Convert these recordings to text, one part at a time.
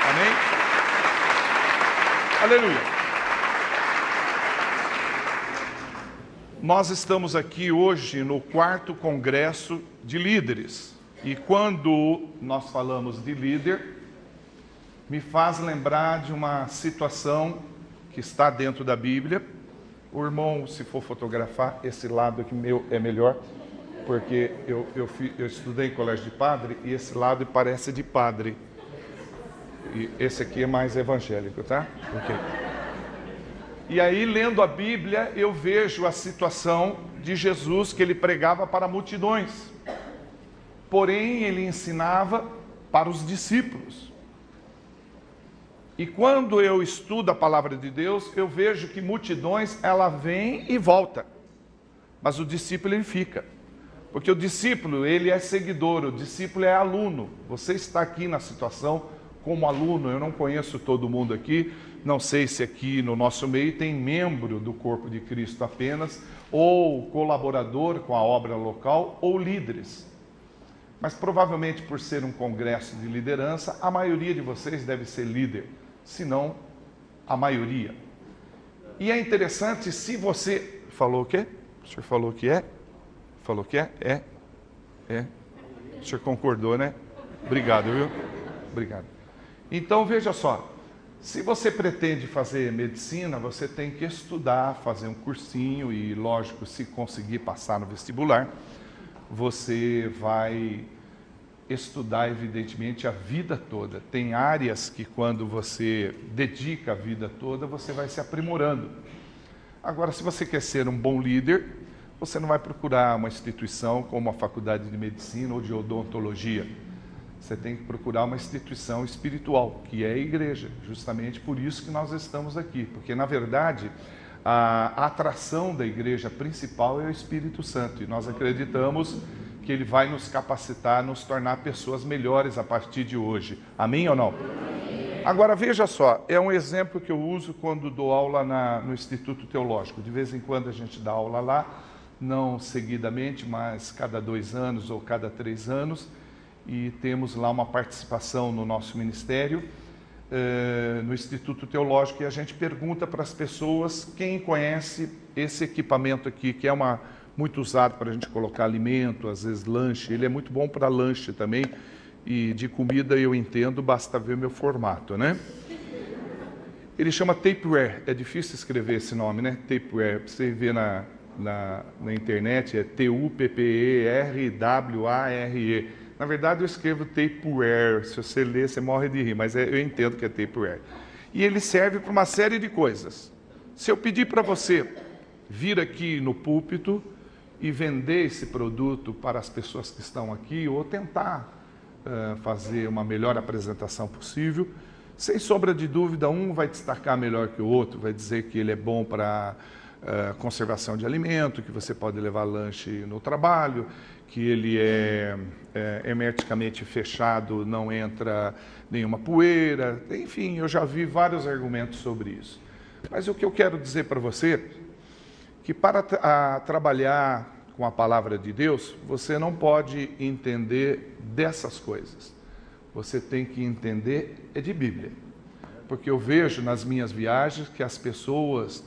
Amém? Aleluia. Nós estamos aqui hoje no 4º Congresso de Líderes. E quando nós falamos de líder, me faz lembrar de uma situação que está dentro da Bíblia. O irmão, se for fotografar, esse lado aqui meu é melhor, porque eu estudei em colégio de padre e esse lado parece de padre. E esse aqui é mais evangélico, tá? Ok. E aí, lendo a Bíblia, eu vejo a situação de Jesus, que ele pregava para multidões. Porém, ele ensinava para os discípulos. E quando eu estudo a palavra de Deus, eu vejo que multidões, ela vem e volta. Mas o discípulo, ele fica. Porque o discípulo, ele é seguidor, o discípulo é aluno. Você está aqui na situação como aluno, eu não conheço todo mundo aqui, não sei se aqui no nosso meio tem membro do corpo de Cristo apenas, ou colaborador com a obra local, ou líderes. Mas provavelmente por ser um congresso de liderança, a maioria de vocês deve ser líder, se não a maioria. E é interessante, se você... Falou o quê? O senhor falou que é? Falou que é? É. O senhor concordou, né? Obrigado, viu? Obrigado. Então, veja só, se você pretende fazer medicina, você tem que estudar, fazer um cursinho e, lógico, se conseguir passar no vestibular, você vai estudar, evidentemente, a vida toda. Tem áreas que, quando você dedica a vida toda, você vai se aprimorando. Agora, se você quer ser um bom líder, você não vai procurar uma instituição como a Faculdade de Medicina ou de Odontologia. Você tem que procurar uma instituição espiritual, que é a igreja. Justamente por isso que nós estamos aqui. Porque, na verdade, a atração da igreja principal é o Espírito Santo. E nós acreditamos que ele vai nos capacitar, nos tornar pessoas melhores a partir de hoje. Amém ou não? Amém. Agora, veja só, é um exemplo que eu uso quando dou aula no Instituto Teológico. De vez em quando a gente dá aula lá, não seguidamente, mas cada 2 anos ou cada 3 anos. E temos lá uma participação no nosso ministério, no Instituto Teológico, e a gente pergunta para as pessoas quem conhece esse equipamento aqui, que é muito usado para a gente colocar alimento, às vezes lanche. Ele é muito bom para lanche também, e de comida eu entendo, basta ver meu formato, né? Ele chama Tapeware, é difícil escrever esse nome, né? Tapeware, você vê na internet, é T-U-P-P-E-R-W-A-R-E. Na verdade, eu escrevo Tapeware. Se você ler, você morre de rir, mas eu entendo que é Tapeware. E ele serve para uma série de coisas. Se eu pedir para você vir aqui no púlpito e vender esse produto para as pessoas que estão aqui, ou tentar fazer uma melhor apresentação possível, sem sombra de dúvida, um vai destacar melhor que o outro, vai dizer que ele é bom para conservação de alimento, que você pode levar lanche no trabalho, que ele é hermeticamente fechado, não entra nenhuma poeira. Enfim, eu já vi vários argumentos sobre isso. Mas o que eu quero dizer para você, que para trabalhar com a palavra de Deus, você não pode entender dessas coisas. Você tem que entender de Bíblia. Porque eu vejo nas minhas viagens que as pessoas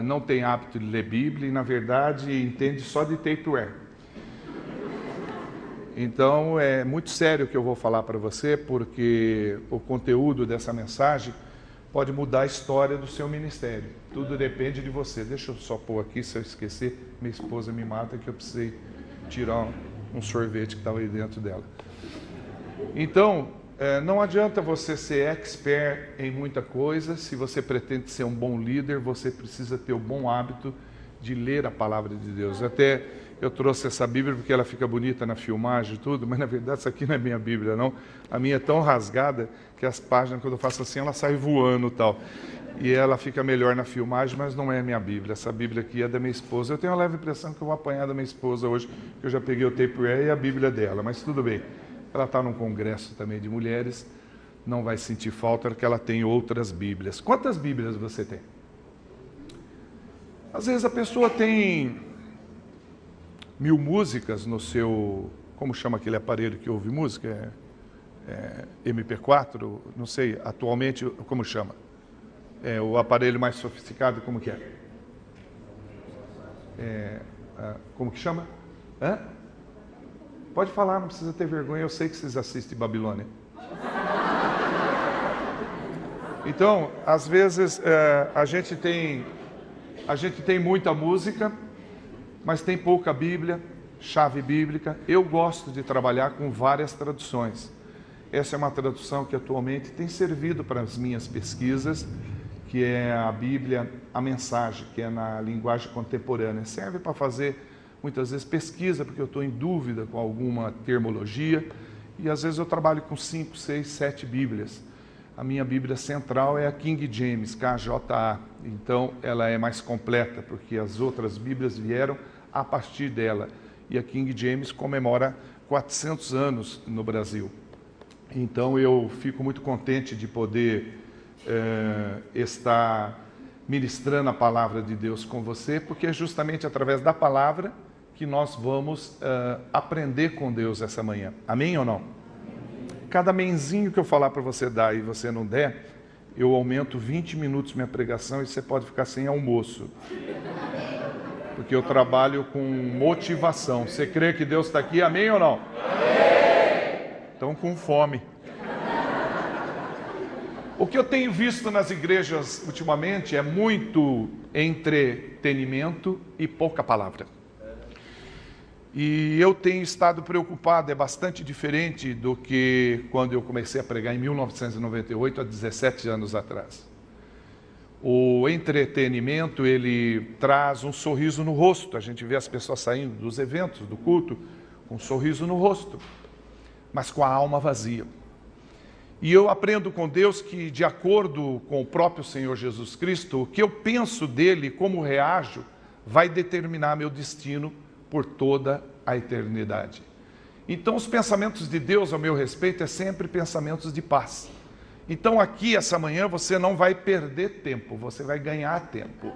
não têm hábito de ler Bíblia e, na verdade, entendem só de Tapeware. Então, é muito sério o que eu vou falar para você, porque o conteúdo dessa mensagem pode mudar a história do seu ministério. Tudo depende de você. Deixa eu só pôr aqui, se eu esquecer, minha esposa me mata, que eu precisei tirar um sorvete que estava aí dentro dela. Então, não adianta você ser expert em muita coisa. Se você pretende ser um bom líder, você precisa ter o bom hábito de ler a palavra de Deus. Até eu trouxe essa Bíblia porque ela fica bonita na filmagem e tudo, mas na verdade isso aqui não é minha Bíblia, não. A minha é tão rasgada que as páginas, quando eu faço assim, ela sai voando e tal. E ela fica melhor na filmagem, mas não é minha Bíblia. Essa Bíblia aqui é da minha esposa. Eu tenho uma leve impressão que eu vou apanhar da minha esposa hoje, que eu já peguei o Tapeware e a Bíblia dela, mas tudo bem. Ela está num congresso também de mulheres, não vai sentir falta porque ela tem outras Bíblias. Quantas Bíblias você tem? Às vezes a pessoa tem 1000 músicas no seu... Como chama aquele aparelho que ouve música? MP4, não sei, atualmente, como chama? O aparelho mais sofisticado, como que é? Como que chama? Pode falar, não precisa ter vergonha, eu sei que vocês assistem Babilônia. Então, às vezes, a gente tem muita música, mas tem pouca Bíblia, chave bíblica. Eu gosto de trabalhar com várias traduções. Essa é uma tradução que atualmente tem servido para as minhas pesquisas, que é a Bíblia, a Mensagem, que é na linguagem contemporânea. Serve para fazer, muitas vezes, pesquisa, porque eu estou em dúvida com alguma termologia, e às vezes eu trabalho com 5, 6, 7 Bíblias. A minha Bíblia central é a King James, KJA. Então, ela é mais completa, porque as outras Bíblias vieram a partir dela. E a King James comemora 400 anos no Brasil. Então, eu fico muito contente de poder estar ministrando a palavra de Deus com você, porque é justamente através da palavra que nós vamos aprender com Deus essa manhã. Amém ou não? Cada menzinho que eu falar para você dar e você não der, eu aumento 20 minutos minha pregação e você pode ficar sem almoço. Porque eu trabalho com motivação. Você crê que Deus está aqui? Amém ou não? Amém! Então, com fome. O que eu tenho visto nas igrejas ultimamente é muito entretenimento e pouca palavra. E eu tenho estado preocupado, é bastante diferente do que quando eu comecei a pregar em 1998, há 17 anos atrás. O entretenimento, ele traz um sorriso no rosto. A gente vê as pessoas saindo dos eventos, do culto, com um sorriso no rosto, mas com a alma vazia. E eu aprendo com Deus que, de acordo com o próprio Senhor Jesus Cristo, o que eu penso dele, como reajo, vai determinar meu destino por toda a eternidade. Então, os pensamentos de Deus ao meu respeito é sempre pensamentos de paz. Então, aqui, essa manhã, você não vai perder tempo, você vai ganhar tempo.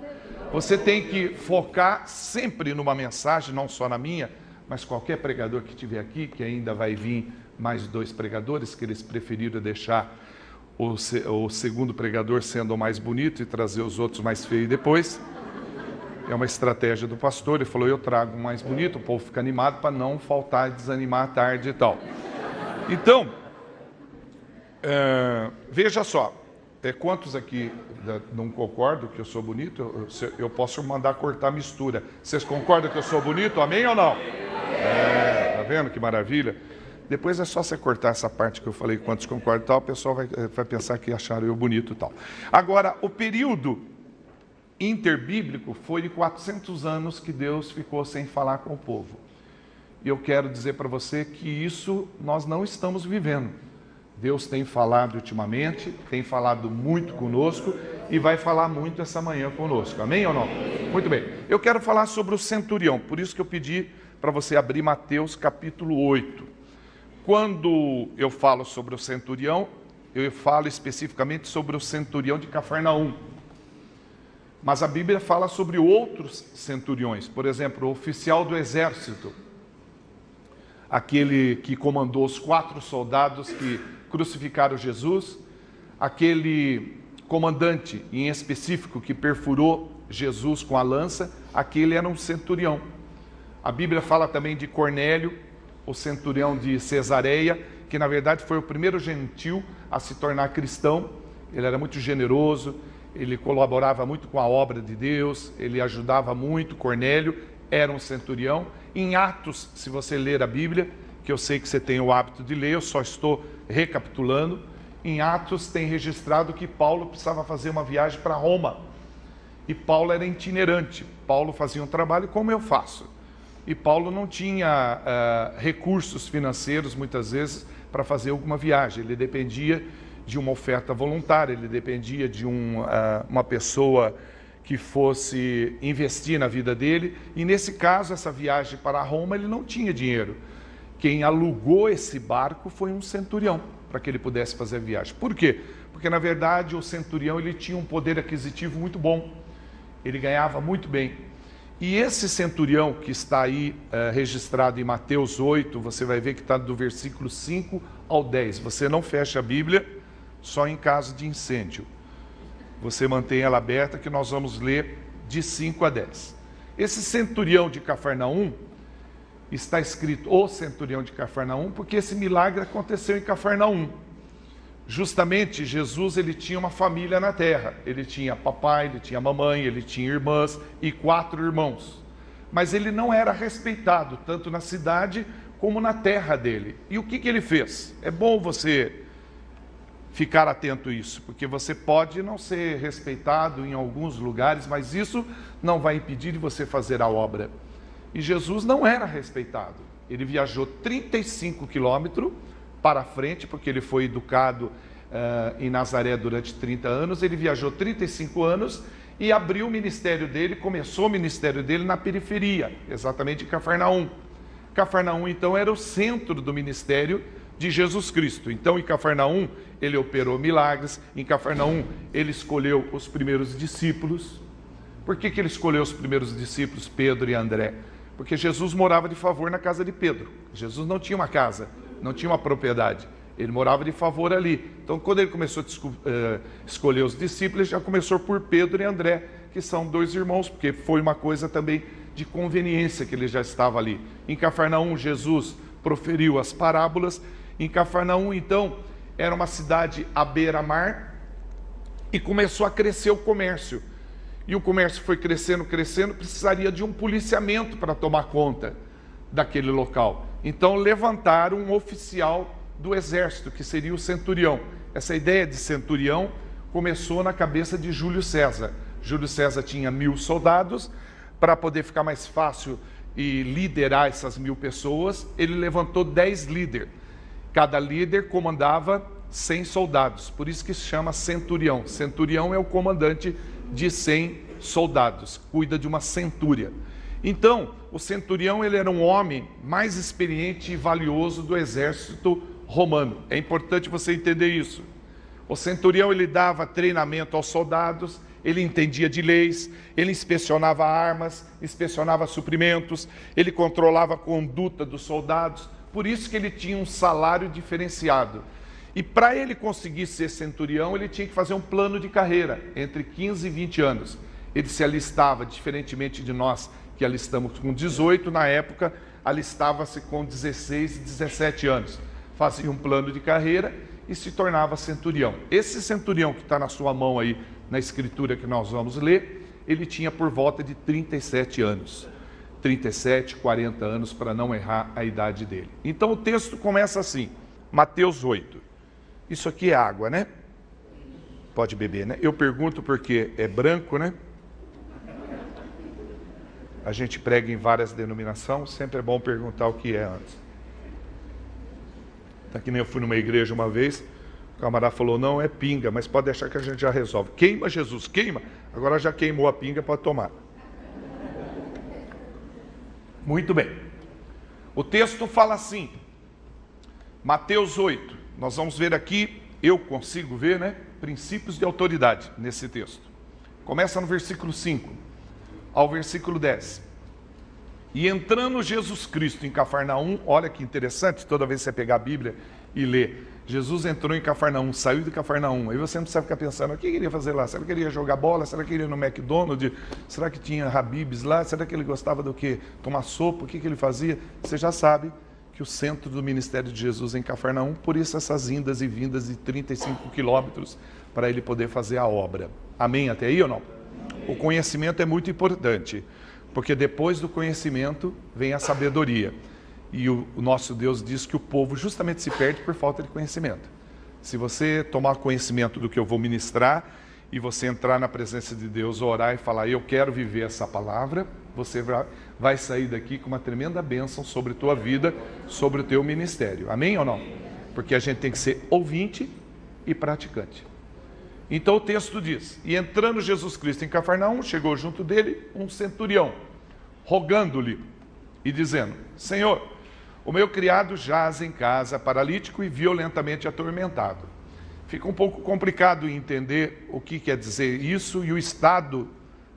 Você tem que focar sempre numa mensagem, não só na minha, mas qualquer pregador que estiver aqui, que ainda vai vir mais 2 pregadores, que eles preferiram deixar o segundo pregador sendo o mais bonito e trazer os outros mais feios depois. É uma estratégia do pastor, ele falou, eu trago o mais bonito, o povo fica animado para não faltar e desanimar à tarde e tal. Então, veja só, quantos aqui não concordam que eu sou bonito? Eu posso mandar cortar a mistura. Vocês concordam que eu sou bonito? Amém ou não? Tá vendo que maravilha? Depois é só você cortar essa parte que eu falei, quantos concordam e tal, o pessoal vai pensar que acharam eu bonito e tal. Agora, o período interbíblico foi de 400 anos que Deus ficou sem falar com o povo. E eu quero dizer para você que isso nós não estamos vivendo. Deus tem falado ultimamente, tem falado muito conosco e vai falar muito essa manhã conosco. Amém ou não? Muito bem. Eu quero falar sobre o centurião, por isso que eu pedi para você abrir Mateus capítulo 8. Quando eu falo sobre o centurião, eu falo especificamente sobre o centurião de Cafarnaum. Mas a Bíblia fala sobre outros centuriões, por exemplo, o oficial do exército, aquele que comandou os 4 soldados que crucificaram Jesus, aquele comandante em específico que perfurou Jesus com a lança, aquele era um centurião. A Bíblia fala também de Cornélio, o centurião de Cesareia, que na verdade foi o primeiro gentil a se tornar cristão. Ele era muito generoso, ele colaborava muito com a obra de Deus, ele ajudava muito. Cornélio era um centurião. Em Atos, se você ler a Bíblia, que eu sei que você tem o hábito de ler, eu só estou recapitulando, em Atos tem registrado que Paulo precisava fazer uma viagem para Roma. E Paulo era itinerante, Paulo fazia um trabalho como eu faço. E Paulo não tinha recursos financeiros, muitas vezes, para fazer alguma viagem. Ele dependia de uma oferta voluntária, ele dependia de uma pessoa que fosse investir na vida dele, e nesse caso, essa viagem para Roma, ele não tinha dinheiro. Quem alugou esse barco foi um centurião, para que ele pudesse fazer a viagem. Por quê? Porque, na verdade, o centurião ele tinha um poder aquisitivo muito bom, ele ganhava muito bem. E esse centurião que está aí registrado em Mateus 8, você vai ver que está do versículo 5 ao 10. Você não fecha a Bíblia só em caso de incêndio. Você mantém ela aberta que nós vamos ler de 5 a 10. Esse centurião de Cafarnaum, está escrito o centurião de Cafarnaum, porque esse milagre aconteceu em Cafarnaum. Justamente, Jesus ele tinha uma família na terra. Ele tinha papai, ele tinha mamãe, ele tinha irmãs e 4 irmãos. Mas ele não era respeitado, tanto na cidade como na terra dele. E o que ele fez? É bom você ficar atento a isso, porque você pode não ser respeitado em alguns lugares, mas isso não vai impedir de você fazer a obra. E Jesus não era respeitado. Ele viajou 35 quilômetros para frente, porque ele foi educado em Nazaré durante 30 anos, ele viajou 35 anos e abriu o ministério dele, começou o ministério dele na periferia, exatamente em Cafarnaum. Cafarnaum, então, era o centro do ministério de Jesus Cristo. Então, em Cafarnaum, ele operou milagres, em Cafarnaum, ele escolheu os primeiros discípulos. Por que ele escolheu os primeiros discípulos, Pedro e André? Porque Jesus morava de favor na casa de Pedro. Jesus não tinha uma casa, não tinha uma propriedade, ele morava de favor ali. Então, quando ele começou a escolher os discípulos, já começou por Pedro e André, que são 2 irmãos, porque foi uma coisa também de conveniência que ele já estava ali. Em Cafarnaum, Jesus proferiu as parábolas. Em Cafarnaum, então, era uma cidade à beira-mar e começou a crescer o comércio. E o comércio foi crescendo, precisaria de um policiamento para tomar conta daquele local. Então levantaram um oficial do exército, que seria o centurião. Essa ideia de centurião começou na cabeça de Júlio César. Júlio César tinha 1000 soldados. Para poder ficar mais fácil e liderar essas 1000 pessoas, ele levantou 10 líderes. Cada líder comandava 100 soldados, por isso que se chama centurião. Centurião é o comandante de 100 soldados, cuida de uma centúria. Então, o centurião ele era um homem mais experiente e valioso do exército romano. É importante você entender isso. O centurião ele dava treinamento aos soldados, ele entendia de leis, ele inspecionava armas, inspecionava suprimentos, ele controlava a conduta dos soldados, por isso que ele tinha um salário diferenciado. E para ele conseguir ser centurião, ele tinha que fazer um plano de carreira, entre 15 e 20 anos. Ele se alistava, diferentemente de nós, que alistamos com 18, na época, alistava-se com 16 e 17 anos. Fazia um plano de carreira e se tornava centurião. Esse centurião que está na sua mão aí, na escritura que nós vamos ler, ele tinha por volta de 37 anos. 37, 40 anos, para não errar a idade dele. Então o texto começa assim, Mateus 8. Isso aqui é água, né? Pode beber, né? Eu pergunto porque é branco, né? A gente prega em várias denominações, sempre é bom perguntar o que é antes. Tá que nem eu fui numa igreja uma vez, o camarada falou, não, é pinga, mas pode deixar que a gente já resolve. Queima, Jesus, queima. Agora já queimou a pinga, pode tomar. Muito bem. O texto fala assim, Mateus 8. Nós vamos ver aqui, eu consigo ver, né? Princípios de autoridade nesse texto. Começa no versículo 5 ao versículo 10. E entrando Jesus Cristo em Cafarnaum, olha que interessante, toda vez que você pegar a Bíblia e ler, Jesus entrou em Cafarnaum, saiu de Cafarnaum, aí você não precisa ficar pensando, o que ele ia fazer lá? Será que ele ia jogar bola? Será que ele ia no McDonald's? Será que tinha Habib's lá? Será que ele gostava do quê? Tomar sopa? O que ele fazia? Você já sabe que o centro do ministério de Jesus é em Cafarnaum, por isso essas indas e vindas de 35 quilômetros para ele poder fazer a obra. Amém? Até aí ou não? O conhecimento é muito importante, porque depois do conhecimento vem a sabedoria. E o nosso Deus diz que o povo justamente se perde por falta de conhecimento. Se você tomar conhecimento do que eu vou ministrar e você entrar na presença de Deus, orar e falar, eu quero viver essa palavra, você vai sair daqui com uma tremenda bênção sobre a tua vida, sobre o teu ministério. Amém ou não? Porque a gente tem que ser ouvinte e praticante. Então o texto diz, e entrando Jesus Cristo em Cafarnaum, chegou junto dele um centurião, rogando-lhe e dizendo, Senhor, o meu criado jaz em casa, paralítico e violentamente atormentado. Fica um pouco complicado entender o que quer dizer isso e o estado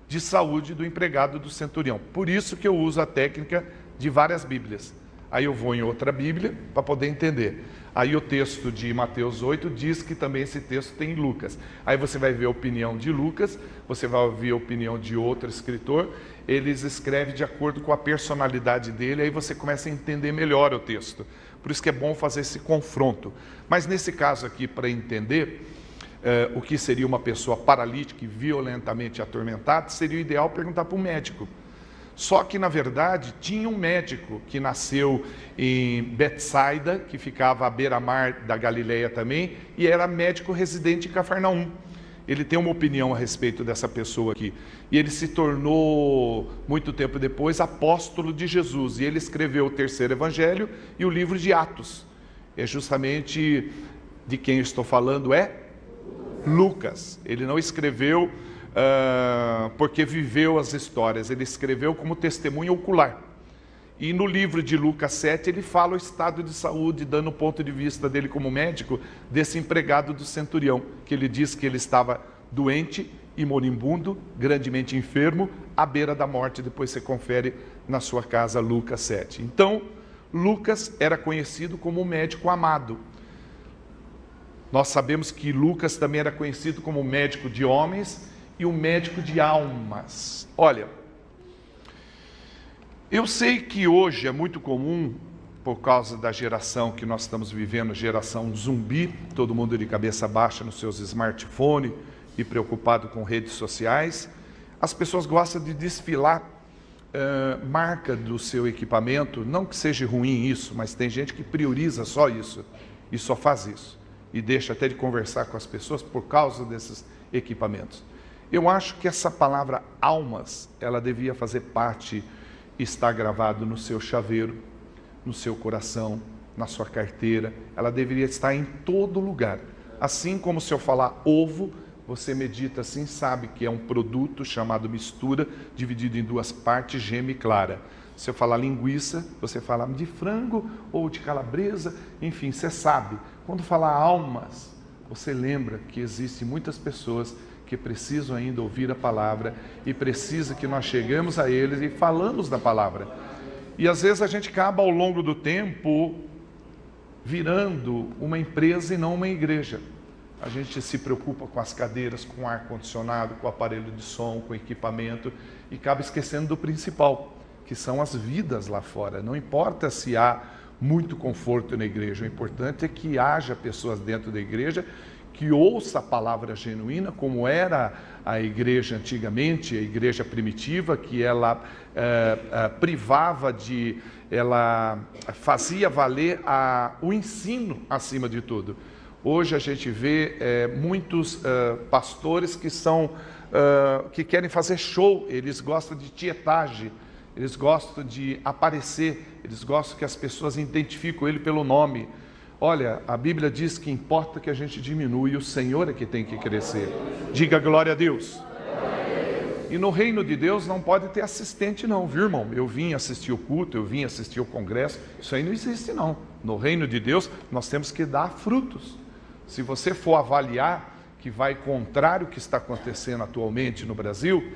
de saúde do empregado do centurião. Por isso que eu uso a técnica de várias Bíblias. Aí eu vou em outra Bíblia para poder entender. Aí o texto de Mateus 8 diz que também esse texto tem em Lucas. Aí você vai ver a opinião de Lucas, você vai ouvir a opinião de outro escritor, eles escrevem de acordo com a personalidade dele, aí você começa a entender melhor o texto. Por isso que é bom fazer esse confronto. Mas nesse caso aqui, para entender o que seria uma pessoa paralítica e violentamente atormentada, seria o ideal perguntar para um médico. Só que, na verdade, tinha um médico que nasceu em Betsaida, que ficava à beira-mar da Galileia também, e era médico residente em Cafarnaum. Ele tem uma opinião a respeito dessa pessoa aqui. E ele se tornou, muito tempo depois, apóstolo de Jesus. E ele escreveu o terceiro evangelho e o livro de Atos. É justamente de quem eu estou falando é Lucas. Ele não escreveu porque viveu as histórias, ele escreveu como testemunho ocular. E no livro de Lucas 7 ele fala o estado de saúde, dando o ponto de vista dele como médico, desse empregado do centurião, que ele diz que ele estava doente e moribundo, grandemente enfermo, à beira da morte. Depois você confere na sua casa Lucas 7. Então, Lucas era conhecido como o médico amado. Nós sabemos que Lucas também era conhecido como o médico de homens e o médico de almas. Olha, eu sei que hoje é muito comum, por causa da geração que nós estamos vivendo, geração zumbi, todo mundo de cabeça baixa nos seus smartphones e preocupado com redes sociais, as pessoas gostam de desfilar marca do seu equipamento. Não que seja ruim isso, mas tem gente que prioriza só isso e só faz isso e deixa até de conversar com as pessoas por causa desses equipamentos. Eu acho que essa palavra almas, ela devia fazer parte, estar gravado no seu chaveiro, no seu coração, na sua carteira. Ela deveria estar em todo lugar. Assim como se eu falar ovo, você medita assim, sabe que é um produto chamado mistura, dividido em duas partes, gema e clara. Se eu falar linguiça, você fala de frango ou de calabresa, enfim, você sabe. Quando falar almas, você lembra que existem muitas pessoas que precisam ainda ouvir a palavra e precisa que nós chegamos a eles e falamos da palavra. E às vezes a gente acaba ao longo do tempo virando uma empresa e não uma igreja. A gente se preocupa com as cadeiras, com o ar-condicionado, com o aparelho de som, com o equipamento e acaba esquecendo do principal, que são as vidas lá fora. Não importa se há muito conforto na igreja, o importante é que haja pessoas dentro da igreja que ouça a palavra genuína, como era a igreja antigamente, a igreja primitiva, que ela privava de, ela fazia valer o ensino acima de tudo. Hoje a gente vê muitos pastores que querem fazer show, eles gostam de tietagem, eles gostam de aparecer, eles gostam que as pessoas identifiquem ele pelo nome. Olha, a Bíblia diz que importa que a gente diminua e o Senhor é que tem que crescer. Diga glória a Deus. E no reino de Deus não pode ter assistente não, viu, irmão? Eu vim assistir o culto, eu vim assistir o congresso, isso aí não existe não. No reino de Deus nós temos que dar frutos. Se você for avaliar que vai contrário ao que está acontecendo atualmente no Brasil,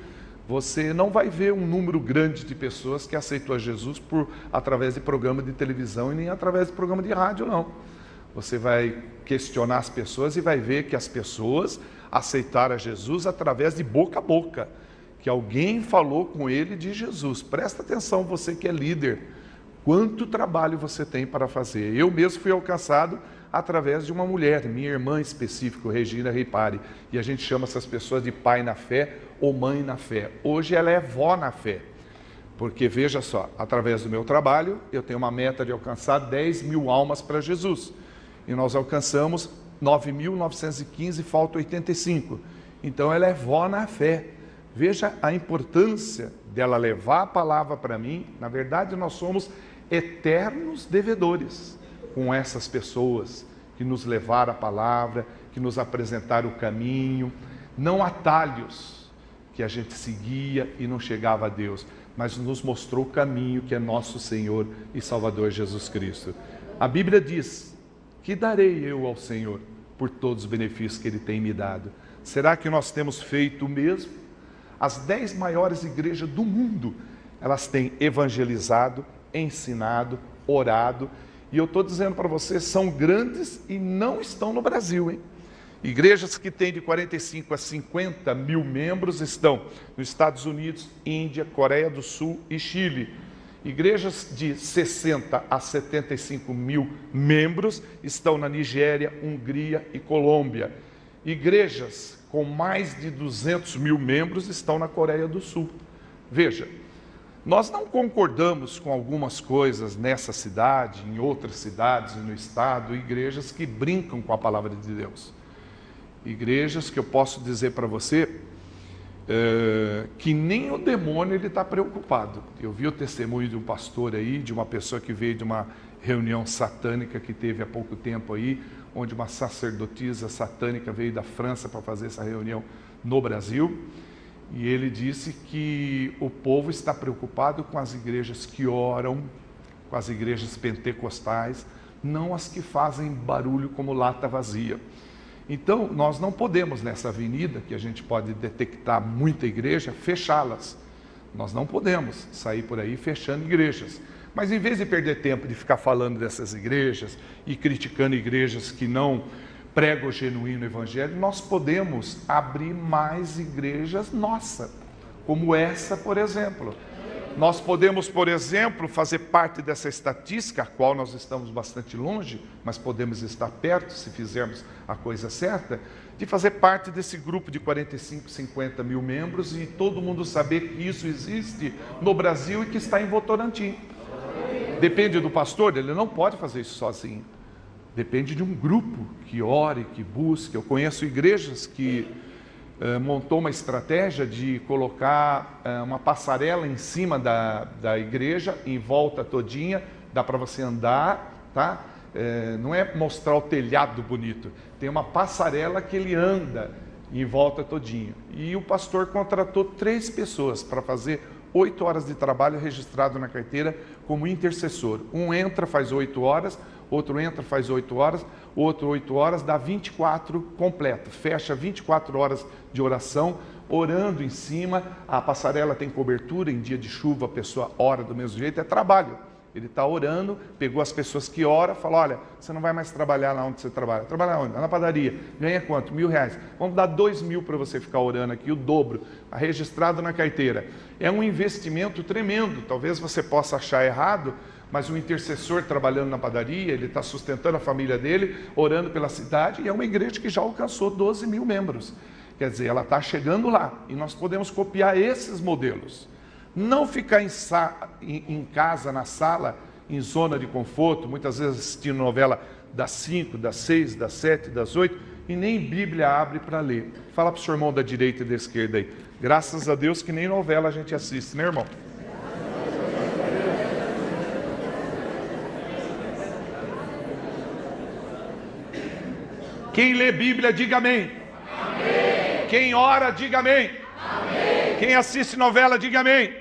você não vai ver um número grande de pessoas que aceitou a Jesus através de programa de televisão e nem através de programa de rádio, não. Você vai questionar as pessoas e vai ver que as pessoas aceitaram a Jesus através de boca a boca, que alguém falou com ele de Jesus. Presta atenção, você que é líder, quanto trabalho você tem para fazer. Eu mesmo fui alcançado através de uma mulher, minha irmã específica, Regina Ripari, e a gente chama essas pessoas de pai na fé ou mãe na fé. Hoje ela é vó na fé, porque veja só, através do meu trabalho, eu tenho uma meta de alcançar 10 mil almas para Jesus, e nós alcançamos 9.915, falta 85, então ela é vó na fé. Veja a importância dela levar a palavra para mim. Na verdade, nós somos eternos devedores com essas pessoas que nos levaram a palavra, que nos apresentaram o caminho, não atalhos que a gente seguia e não chegava a Deus, mas nos mostrou o caminho que é nosso Senhor e Salvador Jesus Cristo. A Bíblia diz: que darei eu ao Senhor por todos os benefícios que Ele tem me dado? Será que nós temos feito o mesmo? As 10 maiores igrejas do mundo, elas têm evangelizado, ensinado, orado. E eu estou dizendo para vocês, são grandes e não estão no Brasil, hein? Igrejas que têm de 45 a 50 mil membros estão nos Estados Unidos, Índia, Coreia do Sul e Chile. Igrejas de 60 a 75 mil membros estão na Nigéria, Hungria e Colômbia. Igrejas com mais de 200 mil membros estão na Coreia do Sul. Veja, nós não concordamos com algumas coisas nessa cidade, em outras cidades e no estado, igrejas que brincam com a palavra de Deus. Igrejas que eu posso dizer para você que nem o demônio ele está preocupado. Eu vi o testemunho de um pastor aí, de uma pessoa que veio de uma reunião satânica que teve há pouco tempo aí, onde uma sacerdotisa satânica veio da França para fazer essa reunião no Brasil. E ele disse que o povo está preocupado com as igrejas que oram, com as igrejas pentecostais, não as que fazem barulho como lata vazia. Então, nós não podemos, nessa avenida, que a gente pode detectar muita igreja, fechá-las. Nós não podemos sair por aí fechando igrejas. Mas em vez de perder tempo de ficar falando dessas igrejas e criticando igrejas que não pregam o genuíno evangelho, nós podemos abrir mais igrejas nossas, como essa, por exemplo. Nós podemos, por exemplo, fazer parte dessa estatística, a qual nós estamos bastante longe, mas podemos estar perto se fizermos a coisa certa, de fazer parte desse grupo de 45, 50 mil membros e todo mundo saber que isso existe no Brasil e que está em Votorantim. Depende do pastor, ele não pode fazer isso sozinho. Depende de um grupo que ore, que busque. Eu conheço igrejas que montou uma estratégia de colocar uma passarela em cima da igreja, em volta todinha, dá para você andar, tá? Não é mostrar o telhado bonito, tem uma passarela que ele anda em volta todinha. E o pastor contratou 3 pessoas para fazer 8 horas de trabalho registrado na carteira como intercessor. Um entra, faz 8 horas, outro entra, faz 8 horas, outro 8 horas, dá 24 completo. Fecha 24 horas de oração, orando em cima. A passarela tem cobertura, em dia de chuva a pessoa ora do mesmo jeito, é trabalho. Ele está orando, pegou as pessoas que oram, falou, olha, você não vai mais trabalhar lá onde você trabalha. Trabalha onde? Na padaria. Ganha quanto? R$1.000. Vamos dar 2.000 para você ficar orando aqui, o dobro, registrado na carteira. É um investimento tremendo. Talvez você possa achar errado, mas um intercessor trabalhando na padaria, ele está sustentando a família dele, orando pela cidade, e é uma igreja que já alcançou 12 mil membros. Quer dizer, ela está chegando lá, e nós podemos copiar esses modelos. Não ficar em casa, na sala, em zona de conforto, muitas vezes assistindo novela das 5, das 6, das 7, das 8, e nem Bíblia abre para ler. Fala para o seu irmão da direita e da esquerda aí. Graças a Deus que nem novela a gente assiste, né, irmão? Quem lê Bíblia, diga amém. Amém. Quem ora, diga amém. Amém. Quem assiste novela, diga amém.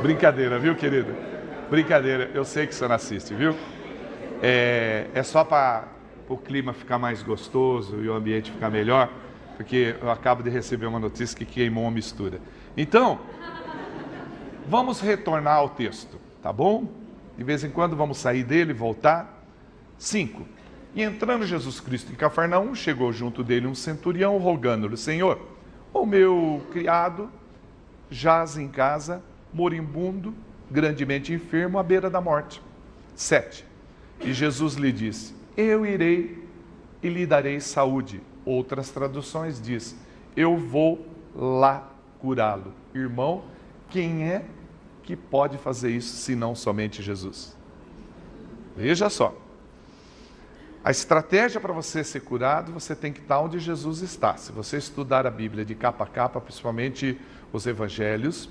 Brincadeira, viu, querido? Brincadeira, eu sei que você não assiste, viu? É só para o clima ficar mais gostoso e o ambiente ficar melhor, porque eu acabo de receber uma notícia que queimou uma mistura. Então, vamos retornar ao texto, tá bom? De vez em quando vamos sair dele e voltar. 5. E entrando Jesus Cristo em Cafarnaum, chegou junto dele um centurião, rogando-lhe, Senhor, o meu criado jaz em casa, moribundo, grandemente enfermo, à beira da morte. 7. E Jesus lhe disse, eu irei e lhe darei saúde. Outras traduções diz, eu vou lá curá-lo. Irmão, quem é que pode fazer isso, senão somente Jesus? Veja só. A estratégia para você ser curado, você tem que estar onde Jesus está. Se você estudar a Bíblia de capa a capa, principalmente os evangelhos,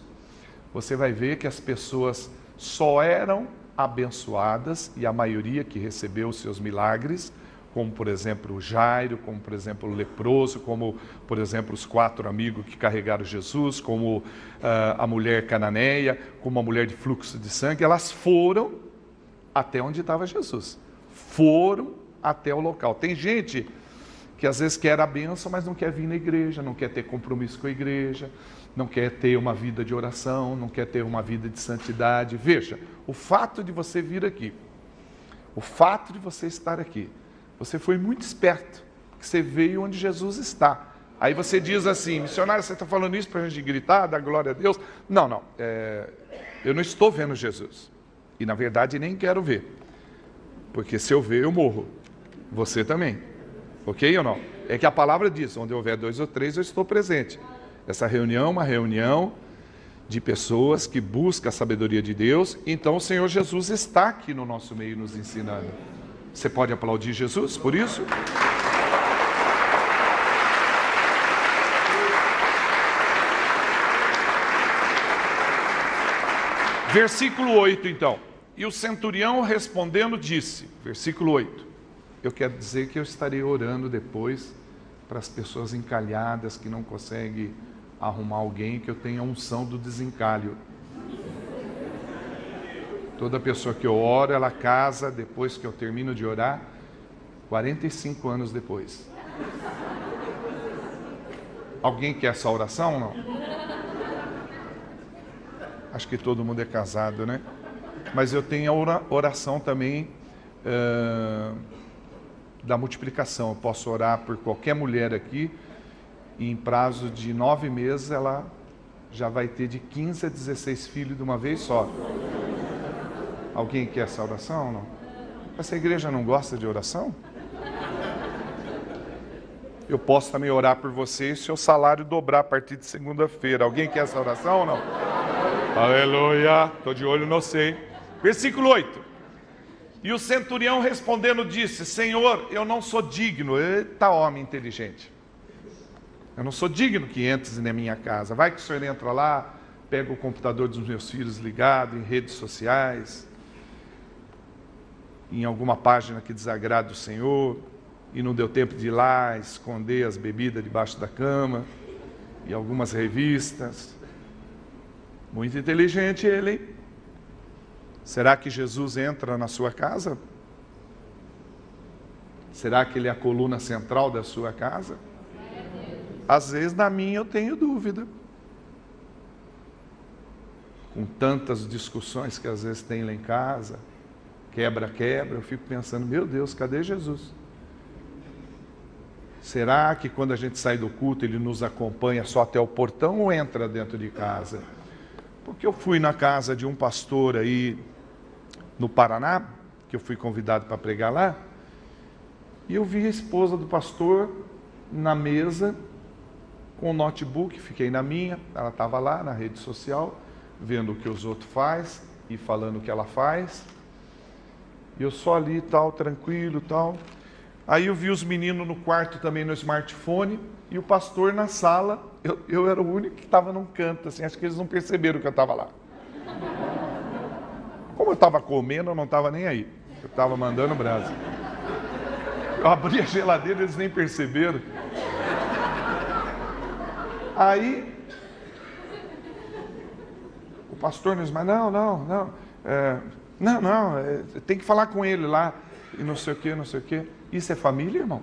você vai ver que as pessoas só eram abençoadas, e a maioria que recebeu os seus milagres, como por exemplo o Jairo, como por exemplo o leproso, como por exemplo os 4 amigos que carregaram Jesus, como a mulher cananeia, como a mulher de fluxo de sangue, elas foram até onde estava Jesus. Foram até o local. Tem gente que às vezes quer a bênção, mas não quer vir na igreja, não quer ter compromisso com a igreja, não quer ter uma vida de oração, não quer ter uma vida de santidade. Veja, o fato de você vir aqui, o fato de você estar aqui, você foi muito esperto, que você veio onde Jesus está. Aí você diz assim, missionário, você está falando isso para a gente gritar, dar glória a Deus? Não, eu não estou vendo Jesus. E na verdade nem quero ver. Porque se eu ver, eu morro. Você também. Ok ou não? É que a palavra diz, onde houver 2 ou 3, eu estou presente. Essa reunião é uma reunião de pessoas que buscam a sabedoria de Deus. Então o Senhor Jesus está aqui no nosso meio nos ensinando. Você pode aplaudir Jesus por isso? Versículo 8, então. E o centurião respondendo disse, versículo 8, eu quero dizer que eu estarei orando depois para as pessoas encalhadas que não conseguem arrumar alguém, que eu tenha a unção do desencalho. Toda pessoa que eu oro, ela casa depois que eu termino de orar, 45 anos depois. Alguém quer essa oração ou não? Acho que todo mundo é casado, né? Mas eu tenho a oração também da multiplicação. Eu posso orar por qualquer mulher aqui e em prazo de 9 meses ela já vai ter de 15 a 16 filhos de uma vez só. Alguém quer essa oração ou não? Essa igreja não gosta de oração? Eu posso também orar por você e seu salário dobrar a partir de segunda-feira. Alguém quer essa oração ou não? Aleluia! Estou de olho, não sei. Versículo 8. E o centurião respondendo disse, Senhor, eu não sou digno. Eita, homem inteligente. Eu não sou digno que entres na minha casa. Vai que o senhor entra lá, pega o computador dos meus filhos ligado em redes sociais, em alguma página que desagrada o Senhor, e não deu tempo de ir lá esconder as bebidas debaixo da cama, e algumas revistas. Muito inteligente ele, hein? Será que Jesus entra na sua casa? Será que ele é a coluna central da sua casa? Às vezes na minha eu tenho dúvida. Com tantas discussões que às vezes tem lá em casa, quebra-quebra, eu fico pensando, meu Deus, cadê Jesus? Será que quando a gente sai do culto ele nos acompanha só até o portão ou entra dentro de casa? Porque eu fui na casa de um pastor aí no Paraná, que eu fui convidado para pregar lá, e eu vi a esposa do pastor na mesa com o notebook, fiquei na minha, ela estava lá na rede social, vendo o que os outros fazem e falando o que ela faz, e eu só ali tal, tranquilo tal. Aí eu vi os meninos no quarto também no smartphone, e o pastor na sala, eu era o único que estava num canto, assim, acho que eles não perceberam que eu estava lá. Como eu estava comendo, eu não estava nem aí, eu estava mandando brasa. Eu abri a geladeira, eles nem perceberam. Aí, o pastor nos mas não, tem que falar com ele lá, e não sei o que. Isso é família, irmão?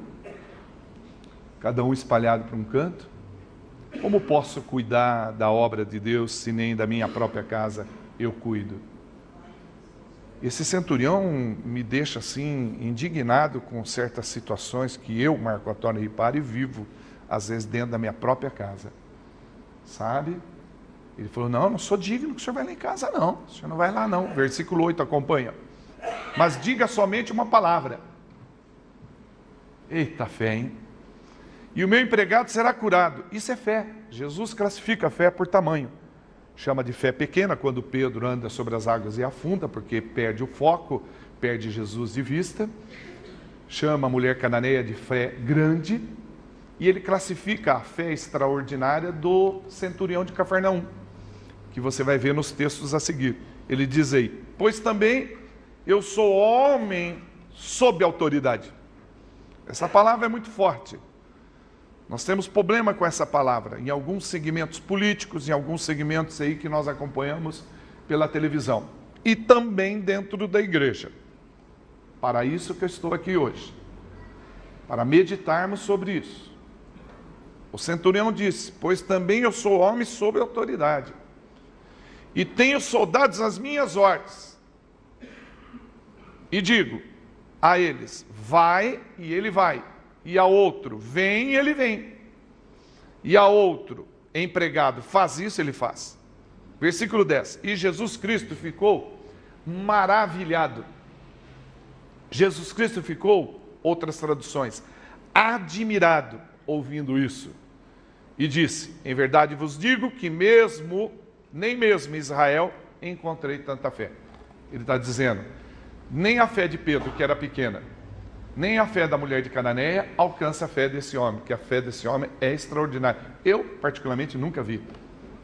Cada um espalhado para um canto? Como posso cuidar da obra de Deus, se nem da minha própria casa eu cuido? Esse centurião me deixa assim, indignado com certas situações que eu, Marco Antônio Ripari, vivo, às vezes dentro da minha própria casa. Sabe? Ele falou, não sou digno que o senhor vai lá em casa, não. O senhor não vai lá, não. Versículo 8, acompanha. Mas diga somente uma palavra. Eita fé, hein? E o meu empregado será curado. Isso é fé. Jesus classifica a fé por tamanho. Chama de fé pequena quando Pedro anda sobre as águas e afunda, porque perde o foco, perde Jesus de vista. Chama a mulher cananeia de fé grande. E ele classifica a fé extraordinária do centurião de Cafarnaum, que você vai ver nos textos a seguir. Ele diz aí, pois também eu sou homem sob autoridade. Essa palavra é muito forte. Nós temos problema com essa palavra, em alguns segmentos políticos, em alguns segmentos aí que nós acompanhamos pela televisão. e também dentro da igreja. Para isso que eu estou aqui hoje, para meditarmos sobre isso. O centurião disse: pois também eu sou homem sob autoridade, e tenho soldados às minhas ordens. E digo a eles: vai, e ele vai. E a outro: vem, e ele vem. E a outro, empregado: faz isso, ele faz. Versículo 10. E Jesus Cristo ficou maravilhado. Jesus Cristo ficou, outras traduções, admirado ouvindo isso. E disse: em verdade vos digo que nem mesmo em Israel encontrei tanta fé. Ele está dizendo, nem a fé de Pedro, que era pequena, nem a fé da mulher de Cananeia alcança a fé desse homem, que a fé desse homem é extraordinária. Eu, particularmente, nunca vi.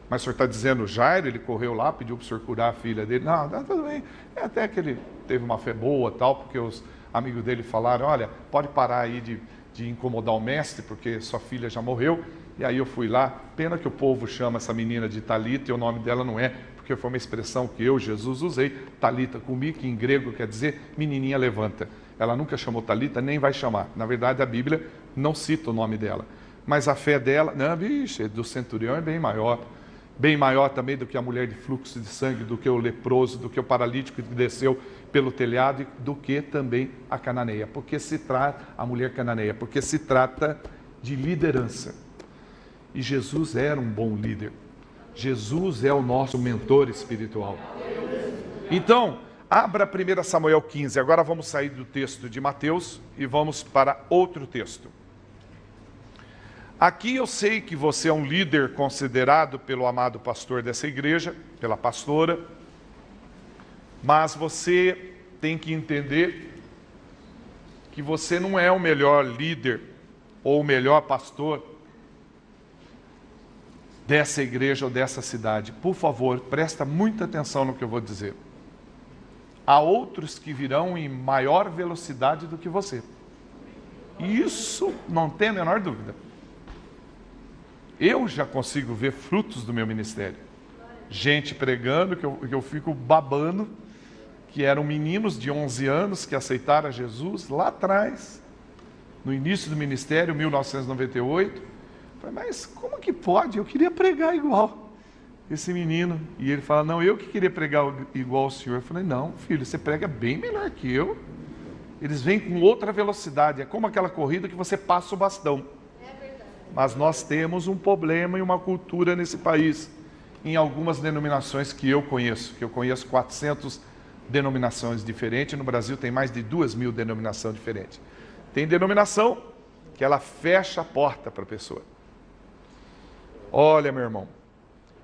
Mas o senhor está dizendo, Jairo, ele correu lá, pediu para o senhor curar a filha dele. Não, tudo bem. É até que ele teve uma fé boa, tal, porque os amigos dele falaram, olha, pode parar aí de incomodar o mestre, porque sua filha já morreu. E aí eu fui lá. Pena que o povo chama essa menina de Talita, e o nome dela não é, porque foi uma expressão que eu, Jesus, usei. Talita cumi, que em grego quer dizer menininha levanta. Ela nunca chamou Talita, nem vai chamar. Na verdade, a Bíblia não cita o nome dela. Mas a fé dela, não, vixe, do centurião é bem maior. Bem maior também do que a mulher de fluxo de sangue, do que o leproso, do que o paralítico que desceu pelo telhado, e do que também a cananeia. Porque se trata, a mulher cananeia, porque se trata de liderança. E Jesus era um bom líder. Jesus é o nosso mentor espiritual. Então, abra 1 Samuel 15. Agora vamos sair do texto de Mateus e vamos para outro texto. Aqui eu sei que você é um líder considerado pelo amado pastor dessa igreja, pela pastora, mas você tem que entender que você não é o melhor líder ou o melhor pastor dessa igreja ou dessa cidade. Por favor, presta muita atenção no que eu vou dizer. Há outros que virão em maior velocidade do que você. Isso não tem a menor dúvida. Eu já consigo ver frutos do meu ministério. Gente pregando, que eu fico babando, que eram meninos de 11 anos que aceitaram a Jesus lá atrás, no início do ministério, 1998. Falei, mas como que pode? Eu queria pregar igual esse menino. E ele fala, não, eu que queria pregar igual o senhor. Eu falei, não, filho, você prega bem melhor que eu. Eles vêm com outra velocidade, é como aquela corrida que você passa o bastão. Mas nós temos um problema e uma cultura nesse país, em algumas denominações que eu conheço 400 denominações diferentes, no Brasil tem mais de 2.000 denominações diferentes. Tem denominação que ela fecha a porta para a pessoa. Olha, meu irmão,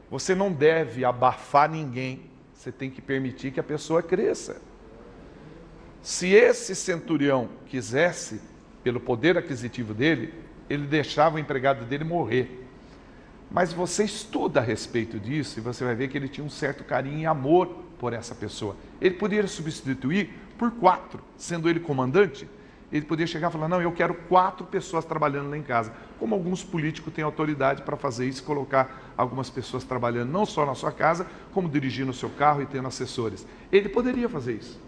você não deve abafar ninguém, você tem que permitir que a pessoa cresça. Se esse centurião quisesse, pelo poder aquisitivo dele, ele deixava o empregado dele morrer. Mas você estuda a respeito disso e você vai ver que ele tinha um certo carinho e amor por essa pessoa. Ele poderia substituir por 4, sendo ele comandante. Ele poderia chegar e falar, não, eu quero 4 pessoas trabalhando lá em casa. Como alguns políticos têm autoridade para fazer isso, colocar algumas pessoas trabalhando não só na sua casa, como dirigindo o seu carro e tendo assessores. Ele poderia fazer isso.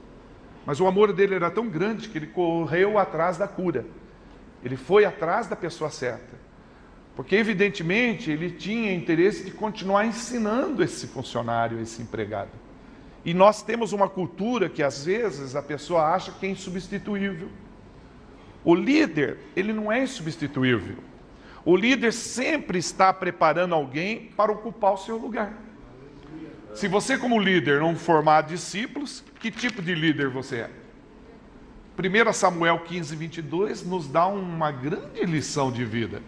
Mas o amor dele era tão grande que ele correu atrás da cura. Ele foi atrás da pessoa certa. Porque, evidentemente, ele tinha interesse de continuar ensinando esse funcionário, esse empregado. E nós temos uma cultura que, às vezes, a pessoa acha que é insubstituível. O líder, ele não é insubstituível. O líder sempre está preparando alguém para ocupar o seu lugar. Se você, como líder, não formar discípulos, que tipo de líder você é? 1 Samuel 15, 22 nos dá uma grande lição de vida.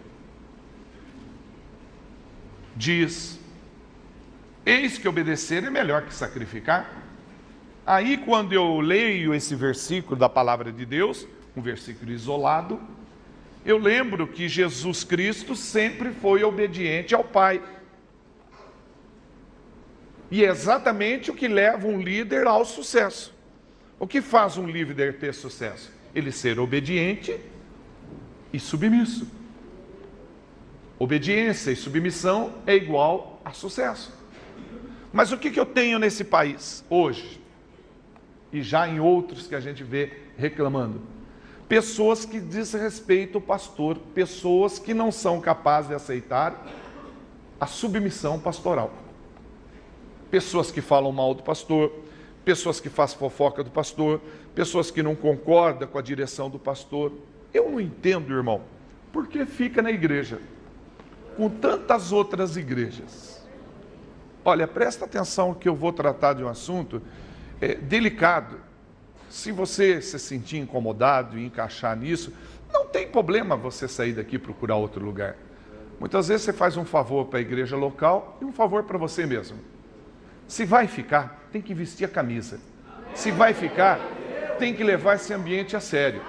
Diz, eis que obedecer é melhor que sacrificar. Aí, quando eu leio esse versículo da palavra de Deus, um versículo isolado, eu lembro que Jesus Cristo sempre foi obediente ao Pai. E é exatamente o que leva um líder ao sucesso. O que faz um líder ter sucesso? Ele ser obediente e submisso. Obediência e submissão é igual a sucesso. Mas o que eu tenho nesse país hoje? e já em outros que a gente vê reclamando. Pessoas que desrespeitam o pastor, pessoas que não são capazes de aceitar a submissão pastoral. Pessoas que falam mal do pastor, pessoas que fazem fofoca do pastor, pessoas que não concordam com a direção do pastor. Eu não entendo, irmão, por que fica na igreja com tantas outras igrejas. Olha, presta atenção que eu vou tratar de um assunto delicado. Se você se sentir incomodado e encaixar nisso, não tem problema você sair daqui e procurar outro lugar. Muitas vezes você faz um favor para a igreja local e um favor para você mesmo. Se vai ficar, tem que vestir a camisa. Se vai ficar, tem que levar esse ambiente a sério.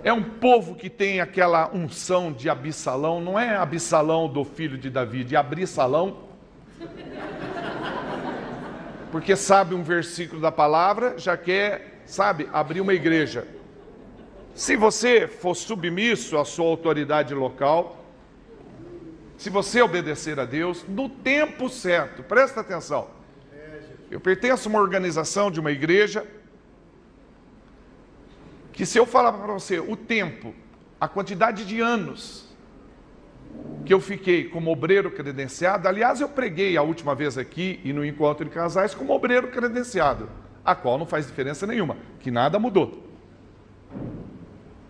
É um povo que tem aquela unção de Absalão, não é Absalão do filho de Davi, de Abrissalão. Porque sabe um versículo da palavra, já quer, sabe, abrir uma igreja. Se você for submisso à sua autoridade local, se você obedecer a Deus, no tempo certo, presta atenção. Eu pertenço a uma organização de uma igreja, que se eu falar para você o tempo, a quantidade de anos que eu fiquei como obreiro credenciado, aliás, eu preguei a última vez aqui e no encontro de casais como obreiro credenciado, a qual não faz diferença nenhuma, que nada mudou.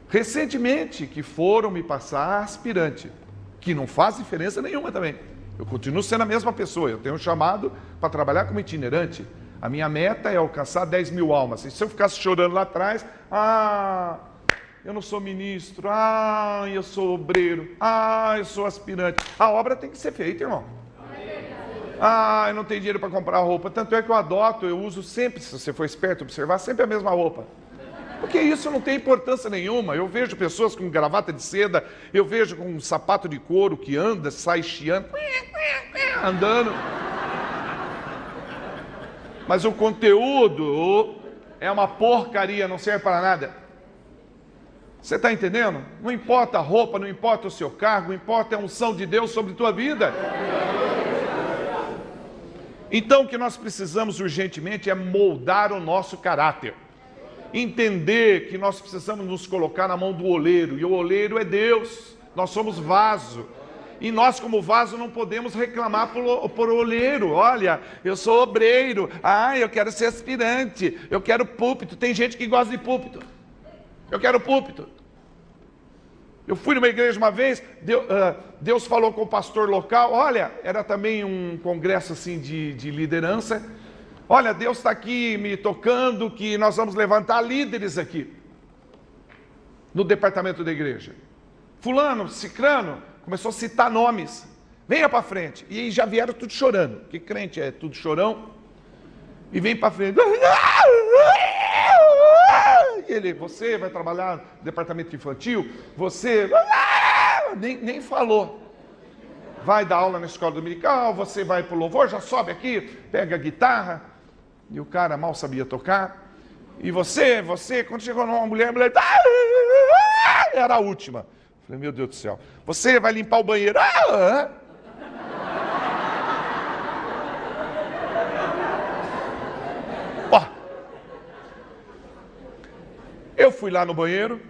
Recentemente que foram me passar aspirante, que não faz diferença nenhuma também. Eu continuo sendo a mesma pessoa, eu tenho um chamado para trabalhar como itinerante. A minha meta é alcançar 10 mil almas. E se eu ficasse chorando lá atrás, eu não sou ministro, eu sou obreiro, eu sou aspirante. A obra tem que ser feita, irmão. Eu não tenho dinheiro para comprar roupa. Tanto é que eu uso sempre, se você for esperto, observar, sempre a mesma roupa. Porque isso não tem importância nenhuma. Eu vejo pessoas com gravata de seda, eu vejo com um sapato de couro que anda, sai chiando, andando. Mas o conteúdo é uma porcaria, não serve para nada. Você está entendendo? Não importa a roupa, não importa o seu cargo, não importa a unção de Deus sobre a tua vida. Então o que nós precisamos urgentemente é moldar o nosso caráter. Entender que nós precisamos nos colocar na mão do oleiro, e o oleiro é Deus, nós somos vaso, e nós como vaso não podemos reclamar por oleiro. Olha, eu sou obreiro, eu quero ser aspirante, eu quero púlpito. Tem gente que gosta de púlpito, eu quero púlpito. Eu fui numa igreja uma vez, Deus falou com o pastor local, olha, era também um congresso assim de liderança. Olha, Deus está aqui me tocando que nós vamos levantar líderes aqui no departamento da igreja. Fulano, cicrano, começou a citar nomes. Venha para frente. E aí já vieram tudo chorando, porque crente é tudo chorão. E vem para frente. E ele, você vai trabalhar no departamento infantil? Você nem falou. Vai dar aula na escola dominical, você vai para o louvor, já sobe aqui, pega a guitarra. E o cara mal sabia tocar. E você, quando chegou numa mulher, a mulher era a última. Falei, meu Deus do céu. Você vai limpar o banheiro. Eu fui lá no banheiro,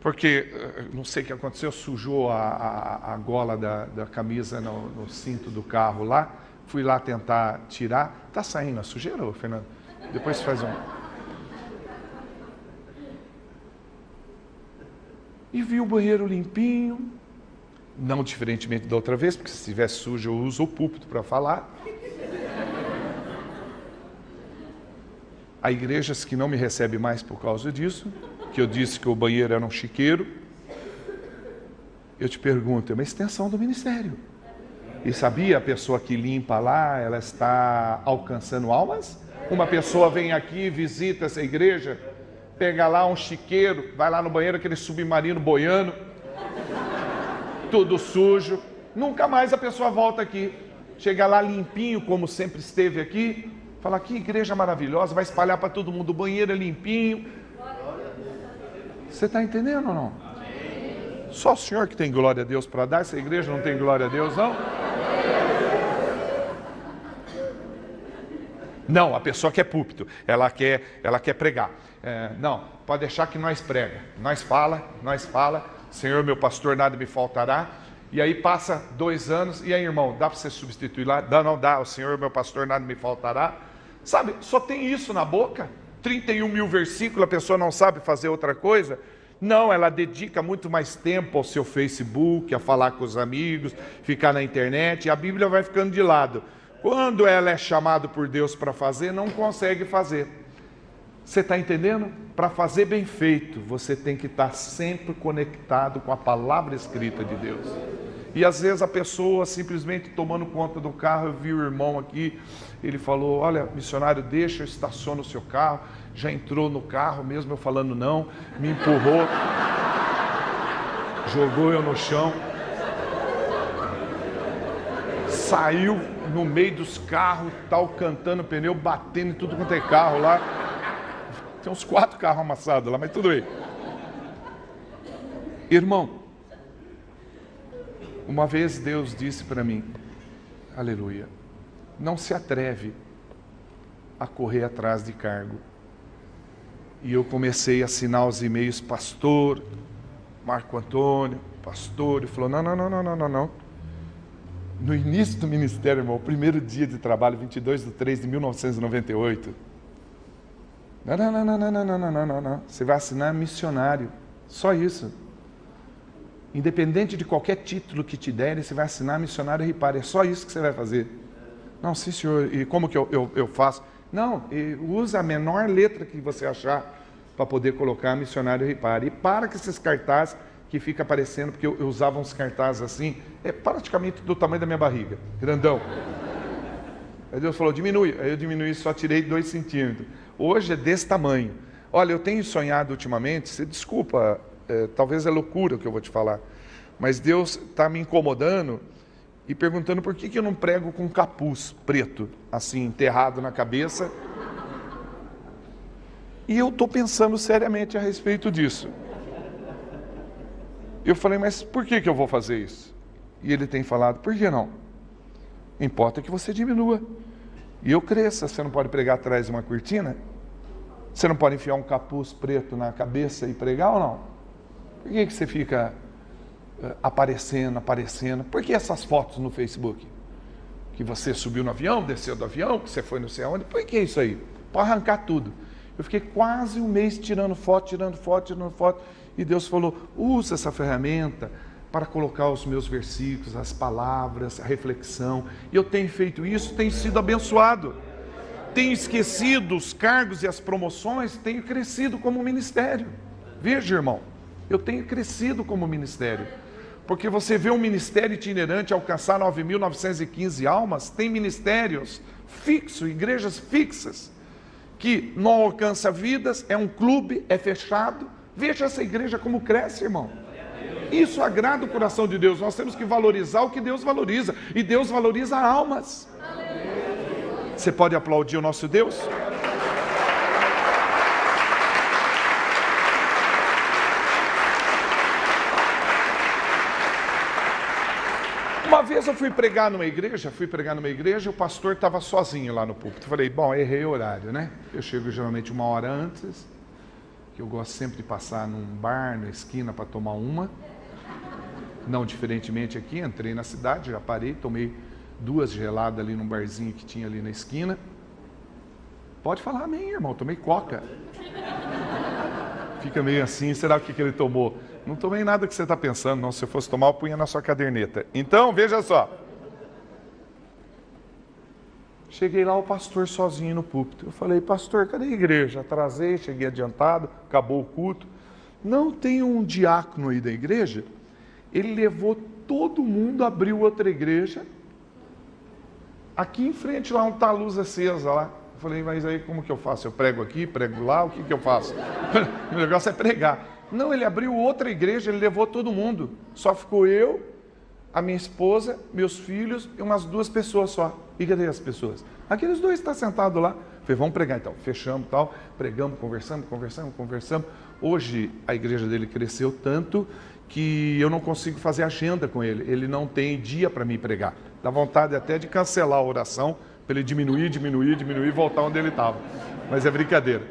porque não sei o que aconteceu, sujou a gola da camisa no cinto do carro lá. Fui lá tentar tirar. Tá saindo a sujeira, Fernando? Depois faz um. E vi o banheiro limpinho. Não diferentemente da outra vez, porque se estiver sujo eu uso o púlpito para falar. Há igrejas que não me recebem mais por causa disso, que eu disse que o banheiro era um chiqueiro. Eu te pergunto, é uma extensão do ministério. E sabia, a pessoa que limpa lá, ela está alcançando almas? Uma pessoa vem aqui, visita essa igreja, pega lá um chiqueiro, vai lá no banheiro, aquele submarino boiando, tudo sujo. Nunca mais a pessoa volta aqui. Chega lá limpinho, como sempre esteve aqui, fala, que igreja maravilhosa, vai espalhar para todo mundo, o banheiro é limpinho. Você está entendendo ou não? Só o senhor que tem glória a Deus para dar, essa igreja não tem glória a Deus, não? Não, a pessoa quer púlpito, ela quer pregar. Não, pode deixar que nós prega. Nós fala, Senhor meu pastor, nada me faltará. E aí passa 2 anos, e aí irmão, dá para você substituir lá? Não dá, o Senhor meu pastor, nada me faltará. Sabe, só tem isso na boca, 31 mil versículos, a pessoa não sabe fazer outra coisa. Não, ela dedica muito mais tempo ao seu Facebook, a falar com os amigos, ficar na internet, e a Bíblia vai ficando de lado. Quando ela é chamada por Deus para fazer, não consegue fazer. Você está entendendo? Para fazer bem feito, você tem que estar sempre conectado com a palavra escrita de Deus. E às vezes a pessoa simplesmente tomando conta do carro, eu vi o irmão aqui, ele falou, olha, missionário, deixa, eu estaciono o seu carro. Já entrou no carro, mesmo eu falando não, me empurrou, jogou eu no chão, saiu no meio dos carros, tal, cantando pneu, batendo em tudo quanto é carro lá. Tem uns 4 carros amassados lá, mas tudo bem. Irmão, uma vez Deus disse para mim, aleluia, não se atreve a correr atrás de cargo. E eu comecei a assinar os e-mails, pastor, Marco Antônio, pastor, ele falou, não. No início do ministério, irmão, o primeiro dia de trabalho, 22/3/1998. Não. Você vai assinar missionário. Só isso. Independente de qualquer título que te derem, você vai assinar missionário Ripar. É só isso que você vai fazer. Não, sim, senhor. E como que eu faço? Não, usa a menor letra que você achar para poder colocar missionário Ripar. E para com esses cartazes que fica aparecendo, porque eu usava uns cartazes assim, é praticamente do tamanho da minha barriga, grandão. Aí Deus falou, diminui. Aí eu diminui, só tirei 2 centímetros. Hoje é desse tamanho. Olha, eu tenho sonhado ultimamente, você desculpa, talvez é loucura o que eu vou te falar, mas Deus está me incomodando e perguntando por que eu não prego com capuz preto, assim, enterrado na cabeça. E eu estou pensando seriamente a respeito disso. Eu falei, mas por que eu vou fazer isso? E ele tem falado, por que não? Importa que você diminua. E eu cresça. Você não pode pregar atrás de uma cortina? Você não pode enfiar um capuz preto na cabeça e pregar ou não? Por que você fica aparecendo? Por que essas fotos no Facebook? Que você subiu no avião, desceu do avião, que você foi não sei aonde? Por que isso aí? Pode arrancar tudo. Eu fiquei quase um mês tirando foto. E Deus falou, usa essa ferramenta para colocar os meus versículos, as palavras, a reflexão. E eu tenho feito isso, tenho sido abençoado. Tenho esquecido os cargos e as promoções, tenho crescido como ministério. Veja, irmão, eu tenho crescido como ministério. Porque você vê um ministério itinerante alcançar 9.915 almas, tem ministérios fixos, igrejas fixas, que não alcança vidas, é um clube, é fechado. Veja essa igreja como cresce, irmão. Isso agrada o coração de Deus. Nós temos que valorizar o que Deus valoriza. E Deus valoriza almas. Você pode aplaudir o nosso Deus? Uma vez eu fui pregar numa igreja, o pastor estava sozinho lá no púlpito. Falei, bom, errei o horário, né? Eu chego geralmente 1 hora antes, que eu gosto sempre de passar num bar, na esquina, para tomar uma. Não diferentemente aqui, entrei na cidade, já parei, tomei 2 geladas ali num barzinho que tinha ali na esquina. Pode falar amém, irmão, tomei coca. Fica meio assim, será o que ele tomou? Não tomei nada que você está pensando, não. Se eu fosse tomar, eu punha na sua caderneta. Então, veja só. Cheguei lá, o pastor sozinho no púlpito. Eu falei, pastor, cadê a igreja? Atrasei, cheguei adiantado, acabou o culto. Não tem um diácono aí da igreja? Ele levou todo mundo, abriu outra igreja. Aqui em frente lá, onde está a luz acesa lá. Eu falei, mas aí como que eu faço? Eu prego aqui, prego lá, o que eu faço? O negócio é pregar. Não, ele abriu outra igreja, ele levou todo mundo. Só ficou eu, a minha esposa, meus filhos e umas 2 pessoas só. E cadê as pessoas? Aqueles 2 estão sentados lá. Falei, vamos pregar então. Fechamos tal, pregamos, conversamos. Hoje a igreja dele cresceu tanto que eu não consigo fazer agenda com ele. Ele não tem dia para mim pregar. Dá vontade até de cancelar a oração, Para ele diminuir e voltar onde ele estava. Mas é brincadeira.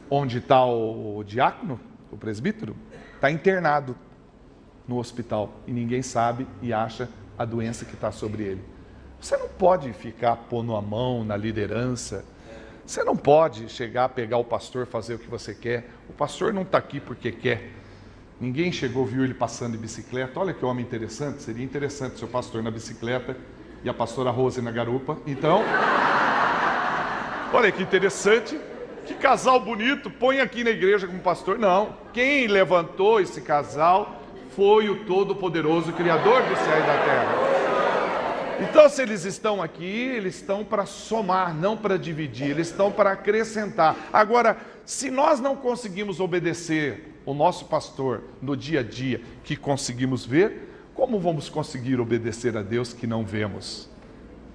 Onde está o diácono, o presbítero? Está internado no hospital e ninguém sabe e acha a doença que está sobre ele. Você não pode ficar pondo a mão na liderança. Você não pode chegar, pegar o pastor, fazer o que você quer. O pastor não está aqui porque quer. Ninguém chegou, viu ele passando de bicicleta. Olha que homem interessante. Seria interessante ser o pastor na bicicleta e a pastora Rose na garupa. Então, olha que interessante. Que casal bonito. Põe aqui na igreja como pastor. Não. Quem levantou esse casal foi o Todo-Poderoso Criador do céu e da terra. Então, se eles estão aqui, eles estão para somar, não para dividir, eles estão para acrescentar. Agora, se nós não conseguimos obedecer o nosso pastor no dia a dia, que conseguimos ver, como vamos conseguir obedecer a Deus que não vemos?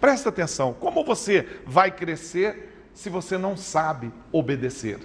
Presta atenção, como você vai crescer se você não sabe obedecer?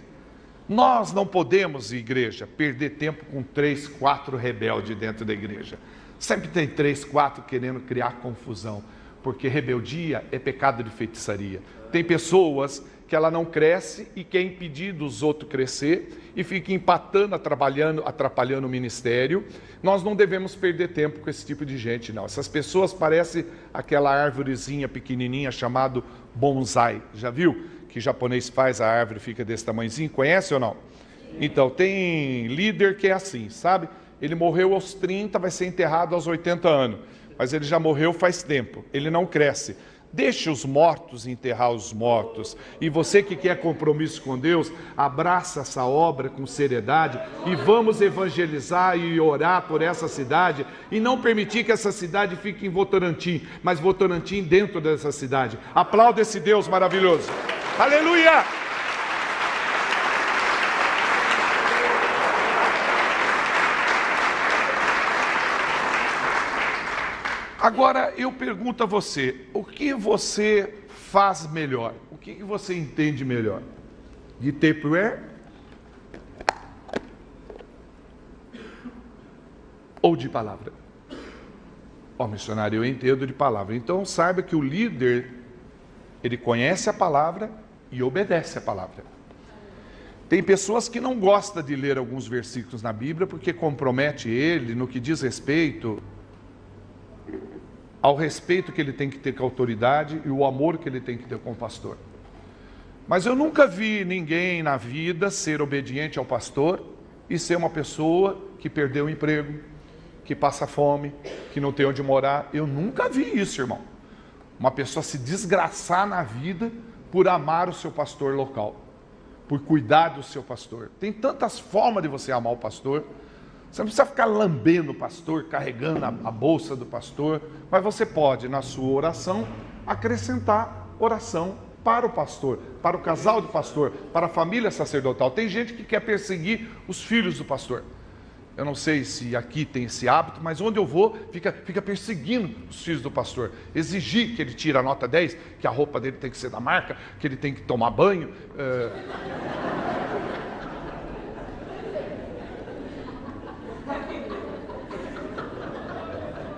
Nós não podemos, igreja, perder tempo com 3, 4 rebeldes dentro da igreja. Sempre tem 3, 4 querendo criar confusão, porque rebeldia é pecado de feitiçaria. Tem pessoas que ela não cresce e quer impedir dos outros crescer e fica empatando, atrapalhando o ministério. Nós não devemos perder tempo com esse tipo de gente, não. Essas pessoas parecem aquela árvorezinha pequenininha chamado bonsai. Já viu? Que japonês faz, a árvore fica desse tamanhozinho. Conhece ou não? Então, tem líder que é assim, sabe? Ele morreu aos 30, vai ser enterrado aos 80 anos. Mas ele já morreu faz tempo. Ele não cresce. Deixe os mortos enterrar os mortos. E você que quer compromisso com Deus, abraça essa obra com seriedade e vamos evangelizar e orar por essa cidade e não permitir que essa cidade fique em Votorantim, mas Votorantim dentro dessa cidade. Aplauda esse Deus maravilhoso. Aleluia! Agora eu pergunto a você, o que você faz melhor? O que você entende melhor? De Tupperware? Ou de palavra? Ó, missionário, eu entendo de palavra. Então saiba que o líder, ele conhece a palavra e obedece a palavra. Tem pessoas que não gostam de ler alguns versículos na Bíblia porque compromete ele no que diz respeito ao respeito que ele tem que ter com a autoridade e o amor que ele tem que ter com o pastor. Mas eu nunca vi ninguém na vida ser obediente ao pastor e ser uma pessoa que perdeu o emprego, que passa fome, que não tem onde morar. Eu nunca vi isso, irmão. Uma pessoa se desgraçar na vida por amar o seu pastor local, por cuidar do seu pastor. Tem tantas formas de você amar o pastor. Você não precisa ficar lambendo o pastor, carregando a bolsa do pastor, mas você pode, na sua oração, acrescentar oração para o pastor, para o casal do pastor, para a família sacerdotal. Tem gente que quer perseguir os filhos do pastor. Eu não sei se aqui tem esse hábito, mas onde eu vou, fica perseguindo os filhos do pastor. Exigir que ele tire a nota 10, que a roupa dele tem que ser da marca, que ele tem que tomar banho.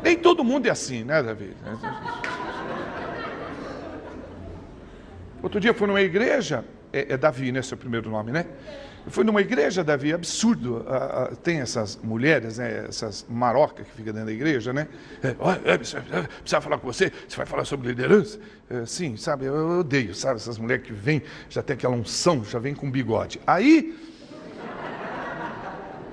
Nem todo mundo é assim, né, Davi? Outro dia eu fui numa igreja, é Davi, né, seu primeiro nome, né? Eu fui numa igreja, Davi, absurdo. Tem essas mulheres, né, essas marocas que ficam dentro da igreja, né? Precisa falar com você vai falar sobre liderança? Sim, sabe, eu odeio, sabe, essas mulheres que vêm, já tem aquela unção, já vem com bigode. Aí,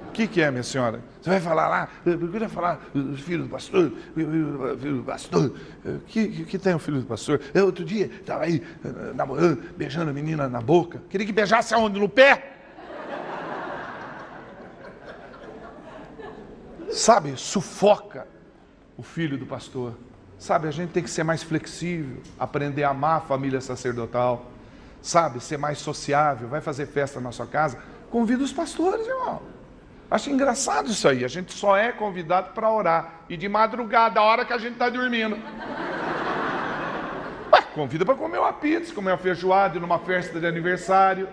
o que é, minha senhora? Você vai falar lá, procura falar do filho do pastor, filho do pastor. Que tem o filho do pastor? Eu outro dia estava aí namorando, beijando a menina na boca. Queria que beijasse aonde? No pé? Sabe, sufoca o filho do pastor. Sabe, a gente tem que ser mais flexível, aprender a amar a família sacerdotal. Sabe, ser mais sociável. Vai fazer festa na sua casa? Convida os pastores, irmão. Acho engraçado isso aí, a gente só é convidado para orar, e de madrugada, a hora que a gente está dormindo. Ué, convida para comer uma pizza, comer uma feijoada, numa festa de aniversário.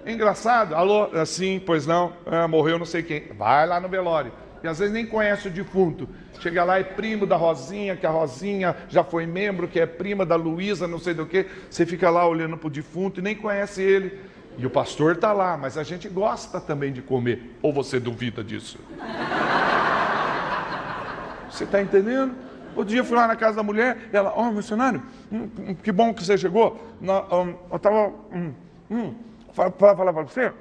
É engraçado, alô, assim, pois não, morreu não sei quem, vai lá no velório. E às vezes nem conhece o defunto. Chega lá, é primo da Rosinha, que a Rosinha já foi membro, que é prima da Luísa, não sei do que. Você fica lá olhando para o defunto e nem conhece ele. E o pastor está lá, mas a gente gosta também de comer. Ou você duvida disso? Você está entendendo? Outro dia eu fui lá na casa da mulher, ela, missionário, que bom que você chegou. Eu estava... falar para você,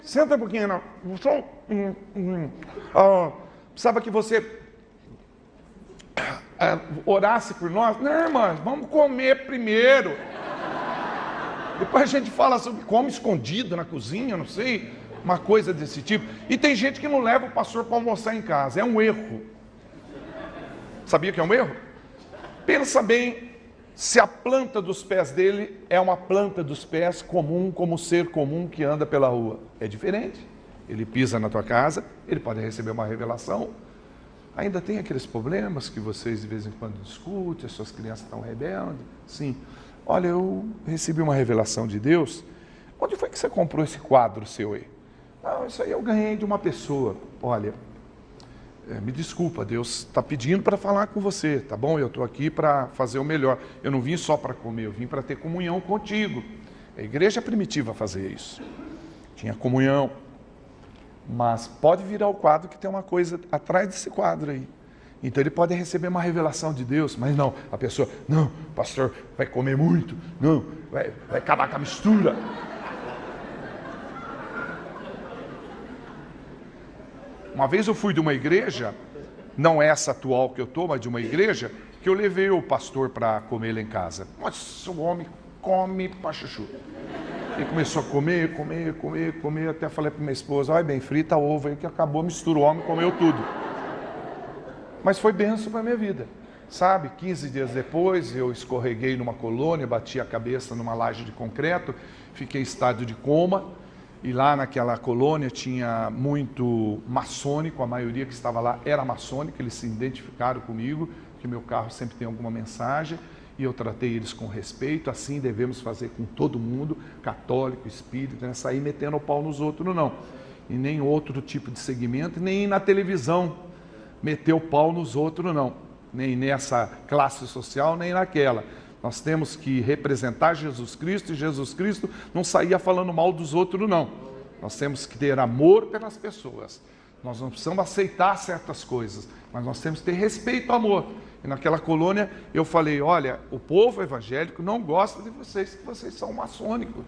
senta um pouquinho, não. Precisava que você orasse por nós. Não, irmã, vamos comer primeiro. Depois a gente fala sobre como escondido na cozinha, não sei, uma coisa desse tipo. E tem gente que não leva o pastor para almoçar em casa, é um erro. Sabia que é um erro? Pensa bem se a planta dos pés dele é uma planta dos pés comum, como ser comum que anda pela rua. É diferente. Ele pisa na tua casa, ele pode receber uma revelação. Ainda tem aqueles problemas que vocês de vez em quando discutem, as suas crianças estão rebeldes. Sim. Olha, eu recebi uma revelação de Deus. Onde foi que você comprou esse quadro seu aí? Não, isso aí eu ganhei de uma pessoa. Olha, me desculpa, Deus está pedindo para falar com você, tá bom? Eu estou aqui para fazer o melhor. Eu não vim só para comer, eu vim para ter comunhão contigo. A igreja primitiva fazia isso. Tinha comunhão. Mas pode virar o quadro que tem uma coisa atrás desse quadro aí. Então ele pode receber uma revelação de Deus, mas não, a pessoa, não, pastor, vai comer muito, não, vai acabar com a mistura. Uma vez eu fui de uma igreja, não essa atual que eu estou, mas de uma igreja, que eu levei o pastor para comer lá em casa. Nossa, o homem come pra chuchu. Ele começou a comer, até falei para minha esposa, olha bem, frita ovo aí que acabou a mistura, o homem comeu tudo. Mas foi bênção para a minha vida, sabe? 15 dias depois eu escorreguei numa colônia, bati a cabeça numa laje de concreto, fiquei em estado de coma, e lá naquela colônia tinha muito maçônico, a maioria que estava lá era maçônico, eles se identificaram comigo, que meu carro sempre tem alguma mensagem, e eu tratei eles com respeito, assim devemos fazer com todo mundo, católico, espírita, né? Sair metendo o pau nos outros não, e nem outro tipo de segmento, nem na televisão, meter o pau nos outros não, nem nessa classe social, nem naquela. Nós temos que representar Jesus Cristo, e Jesus Cristo não saía falando mal dos outros não. Nós temos que ter amor pelas pessoas. Nós não precisamos aceitar certas coisas, mas nós temos que ter respeito ao amor. E naquela colônia eu falei, olha, o povo evangélico não gosta de vocês, que vocês são maçônicos.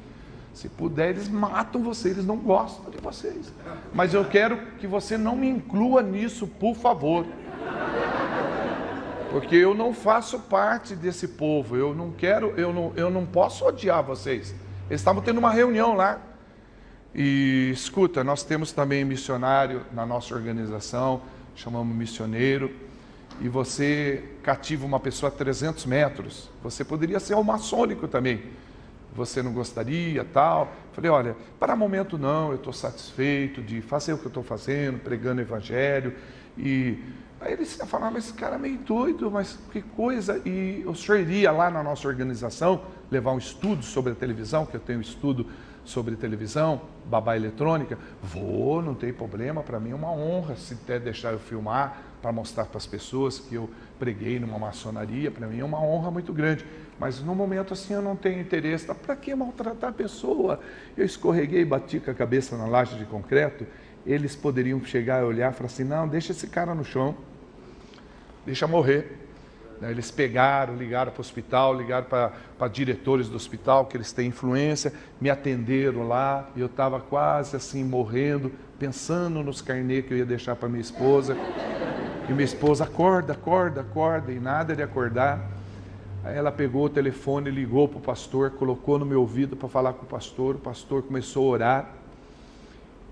Se puder, eles matam vocês, eles não gostam de vocês. Mas eu quero que você não me inclua nisso, por favor. Porque eu não faço parte desse povo, eu não posso odiar vocês. Eles estavam tendo uma reunião lá. E escuta, nós temos também missionário na nossa organização, chamamos missioneiro. E você cativa uma pessoa a 300 metros. Você poderia ser um maçônico também. Você não gostaria, tal. Falei, olha, para o momento não, eu estou satisfeito de fazer o que eu estou fazendo, pregando o evangelho. E aí eles falaram, mas esse cara é meio doido, mas que coisa. E o senhor iria lá na nossa organização levar um estudo sobre a televisão, que eu tenho estudo sobre televisão, babá eletrônica? Vou, não tem problema, para mim é uma honra, se até deixar eu filmar, para mostrar para as pessoas que eu preguei numa maçonaria, para mim é uma honra muito grande. Mas no momento assim eu não tenho interesse. Para que maltratar a pessoa? Eu escorreguei, bati com a cabeça na laje de concreto. Eles poderiam chegar e olhar e falar assim, não, deixa esse cara no chão, deixa morrer. Eles pegaram, ligaram para o hospital, ligaram para diretores do hospital, que eles têm influência, me atenderam lá, e eu estava quase assim morrendo, pensando nos carnê que eu ia deixar para minha esposa. E minha esposa, acorda, e nada de acordar. Aí ela pegou o telefone, ligou para o pastor, colocou no meu ouvido para falar com o pastor começou a orar.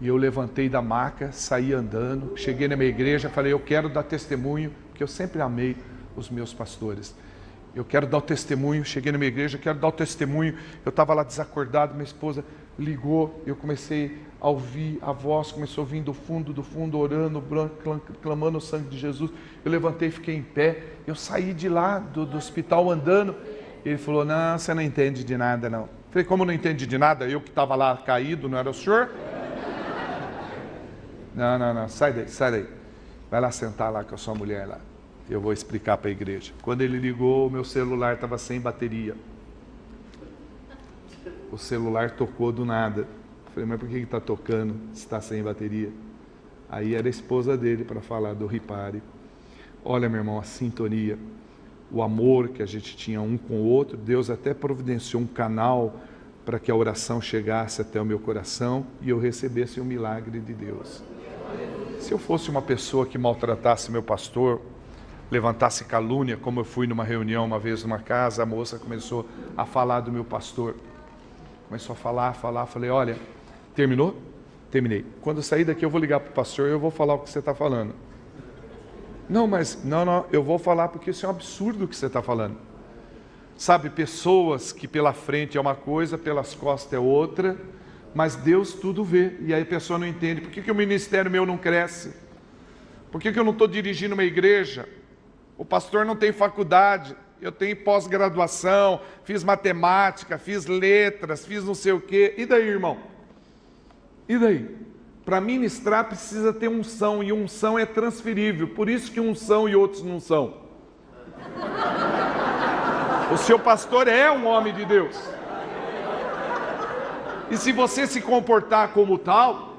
E eu levantei da maca, saí andando, cheguei na minha igreja, falei, eu quero dar testemunho, porque eu sempre amei os meus pastores. Eu quero dar o testemunho, cheguei na minha igreja, quero dar o testemunho. Eu estava lá desacordado, minha esposa ligou, eu comecei a ouvir, a voz começou a vir do fundo, orando, clamando o sangue de Jesus. Eu levantei, fiquei em pé, eu saí de lá, do hospital andando. Ele falou, não, você não entende de nada não. Eu falei, como não entende de nada? Eu que estava lá caído, não era o senhor? Não, sai daí. Vai lá sentar lá com a sua mulher lá. Eu vou explicar para a igreja. Quando ele ligou, o meu celular estava sem bateria. O celular tocou do nada. Eu falei, mas por que está tocando se está sem bateria? Aí era a esposa dele para falar do Ripari. Olha, meu irmão, a sintonia, o amor que a gente tinha um com o outro, Deus até providenciou um canal para que a oração chegasse até o meu coração e eu recebesse um milagre de Deus. Se eu fosse uma pessoa que maltratasse meu pastor, levantasse calúnia, como eu fui numa reunião uma vez numa casa, a moça começou a falar do meu pastor. Começou a falar, falei, olha, terminou? Terminei. Quando eu sair daqui eu vou ligar para o pastor e eu vou falar o que você está falando. Não, eu vou falar porque isso é um absurdo o que você está falando. Sabe, pessoas que pela frente é uma coisa, pelas costas é outra, mas Deus tudo vê. E aí a pessoa não entende. Por que o ministério meu não cresce? Por que eu não estou dirigindo uma igreja? O pastor não tem faculdade, eu tenho pós-graduação, fiz matemática, fiz letras, fiz não sei o quê. E daí, irmão? E daí? Para ministrar precisa ter unção, e unção é transferível. Por isso que uns são e outros não são. O seu pastor é um homem de Deus. E se você se comportar como tal,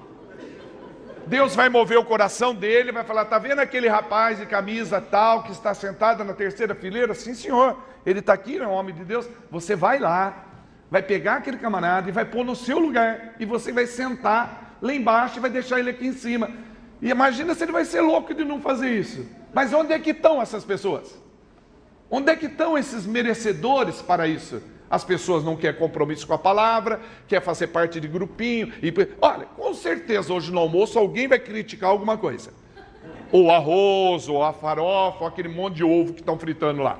Deus vai mover o coração dele, vai falar, está vendo aquele rapaz de camisa tal, que está sentado na terceira fileira? Sim, senhor, ele está aqui, é um homem de Deus. Você vai lá, vai pegar aquele camarada e vai pôr no seu lugar, e você vai sentar lá embaixo e vai deixar ele aqui em cima. E imagina se ele vai ser louco de não fazer isso. Mas onde é que estão essas pessoas? Onde é que estão esses merecedores para isso? As pessoas não querem compromisso com a palavra, quer fazer parte de grupinho. Olha, com certeza hoje no almoço alguém vai criticar alguma coisa. Ou arroz, ou a farofa, ou aquele monte de ovo que estão fritando lá.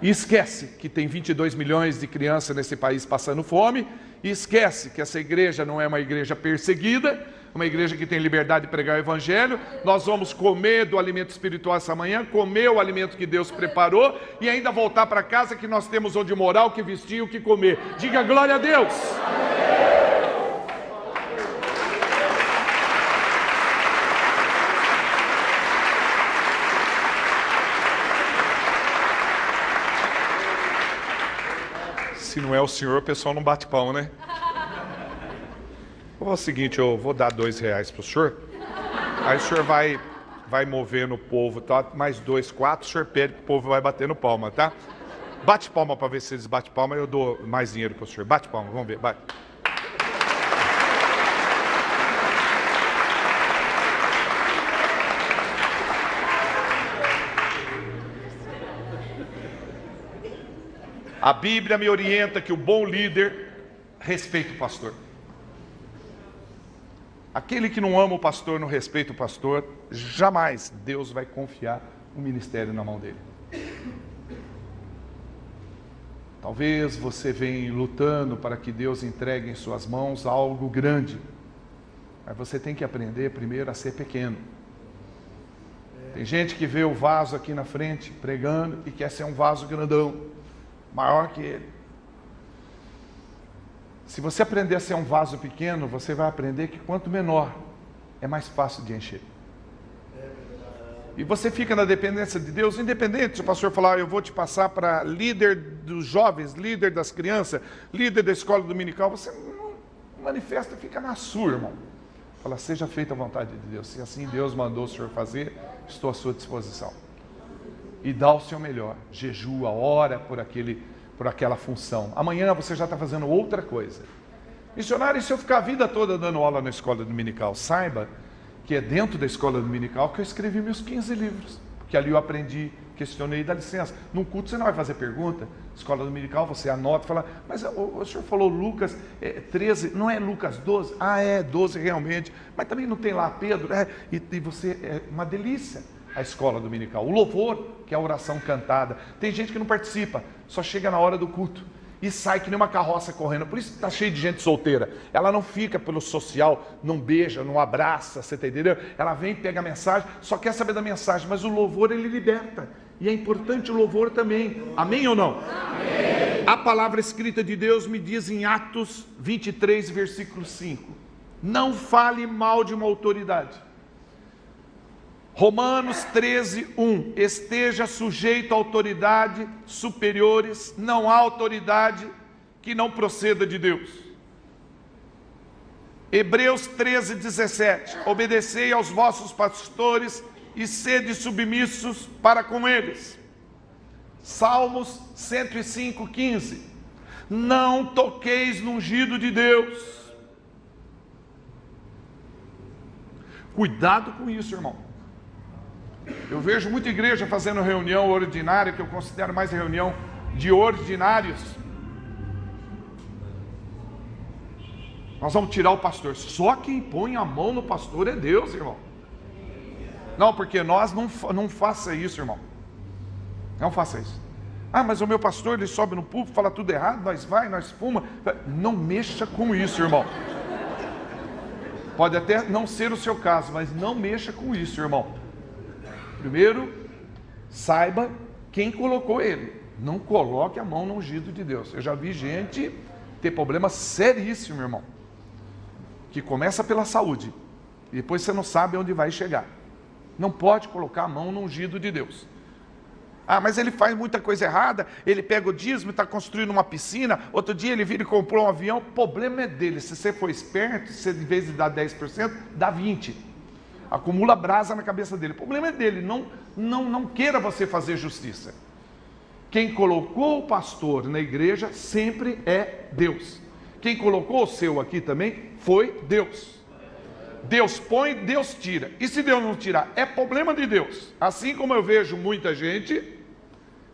E esquece que tem 22 milhões de crianças nesse país passando fome. E esquece que essa igreja não é uma igreja perseguida, uma igreja que tem liberdade de pregar o evangelho. Nós vamos comer do alimento espiritual essa manhã, comer o alimento que Deus preparou e ainda voltar para casa que nós temos onde morar, o que vestir, o que comer. Diga glória a Deus! Se não é o senhor, o pessoal não bate pau, né? É o seguinte, eu vou dar R$2 para o senhor. Aí o senhor vai mover no povo, tá? Mais 2, 4, o senhor pede que o povo vai batendo palma, tá? Bate palma para ver se eles batem palma, eu dou mais dinheiro para o senhor. Bate palma, vamos ver, bate. A Bíblia me orienta que o bom líder respeita o pastor. Aquele que não ama o pastor, não respeita o pastor, jamais Deus vai confiar o ministério na mão dele. Talvez você venha lutando para que Deus entregue em suas mãos algo grande, mas você tem que aprender primeiro a ser pequeno. Tem gente que vê o vaso aqui na frente pregando e quer ser um vaso grandão, maior que ele. Se você aprender a ser um vaso pequeno, você vai aprender que quanto menor, é mais fácil de encher. E você fica na dependência de Deus, independente se o pastor falar, eu vou te passar para líder dos jovens, líder das crianças, líder da escola dominical, você não manifesta, fica na sua, irmão. Fala, seja feita a vontade de Deus. Se assim Deus mandou o senhor fazer, estou à sua disposição. E dá o seu melhor, jejua, ora por aquela função. Amanhã você já está fazendo outra coisa. Missionário, e se eu ficar a vida toda dando aula na escola dominical? Saiba que é dentro da escola dominical que eu escrevi meus 15 livros. Porque ali eu aprendi, questionei, dá licença. Num culto você não vai fazer pergunta. Escola dominical você anota, fala, mas o senhor falou Lucas 13, não é Lucas 12? Ah, é 12 realmente. Mas também não tem lá Pedro? E você, é uma delícia. A escola dominical, o louvor, que é a oração cantada. Tem gente que não participa, só chega na hora do culto e sai que nem uma carroça correndo. Por isso está cheio de gente solteira. Ela não fica pelo social, não beija, não abraça, você está entendendo? Ela vem, pega a mensagem, só quer saber da mensagem, mas o louvor ele liberta. E é importante o louvor também. Amém ou não? Amém. A palavra escrita de Deus me diz em Atos 23, versículo 5. Não fale mal de uma autoridade. Romanos 13:1. Esteja sujeito a autoridade superiores, não há autoridade que não proceda de Deus. Hebreus 13:17. Obedecei aos vossos pastores e sede submissos para com eles. Salmos 105:15. Não toqueis no ungido de Deus. Cuidado com isso, irmão. Eu vejo muita igreja fazendo reunião ordinária, que eu considero mais reunião de ordinários. Nós vamos tirar o pastor. Só quem põe a mão no pastor é Deus, irmão. Não, porque nós não faça isso, irmão. Não faça isso. Ah, mas o meu pastor, ele sobe no púlpito, fala tudo errado, nós fuma. Não mexa com isso, irmão. Pode até não ser o seu caso, mas não mexa com isso, irmão. Primeiro, saiba quem colocou ele. Não coloque a mão no ungido de Deus. Eu já vi gente ter problema seríssimo, irmão, que começa pela saúde e depois você não sabe onde vai chegar. Não pode colocar a mão no ungido de Deus. Ah, mas ele faz muita coisa errada, ele pega o dízimo e está construindo uma piscina, outro dia ele vira e comprou um avião, o problema é dele. Se você for esperto, você, em vez de dar 10%, dá 20%. Acumula brasa na cabeça dele. O problema é dele, não queira você fazer justiça. Quem colocou o pastor na igreja sempre é Deus. Quem colocou o seu aqui também foi Deus. Deus põe, Deus tira. E se Deus não tirar, é problema de Deus. Assim como eu vejo muita gente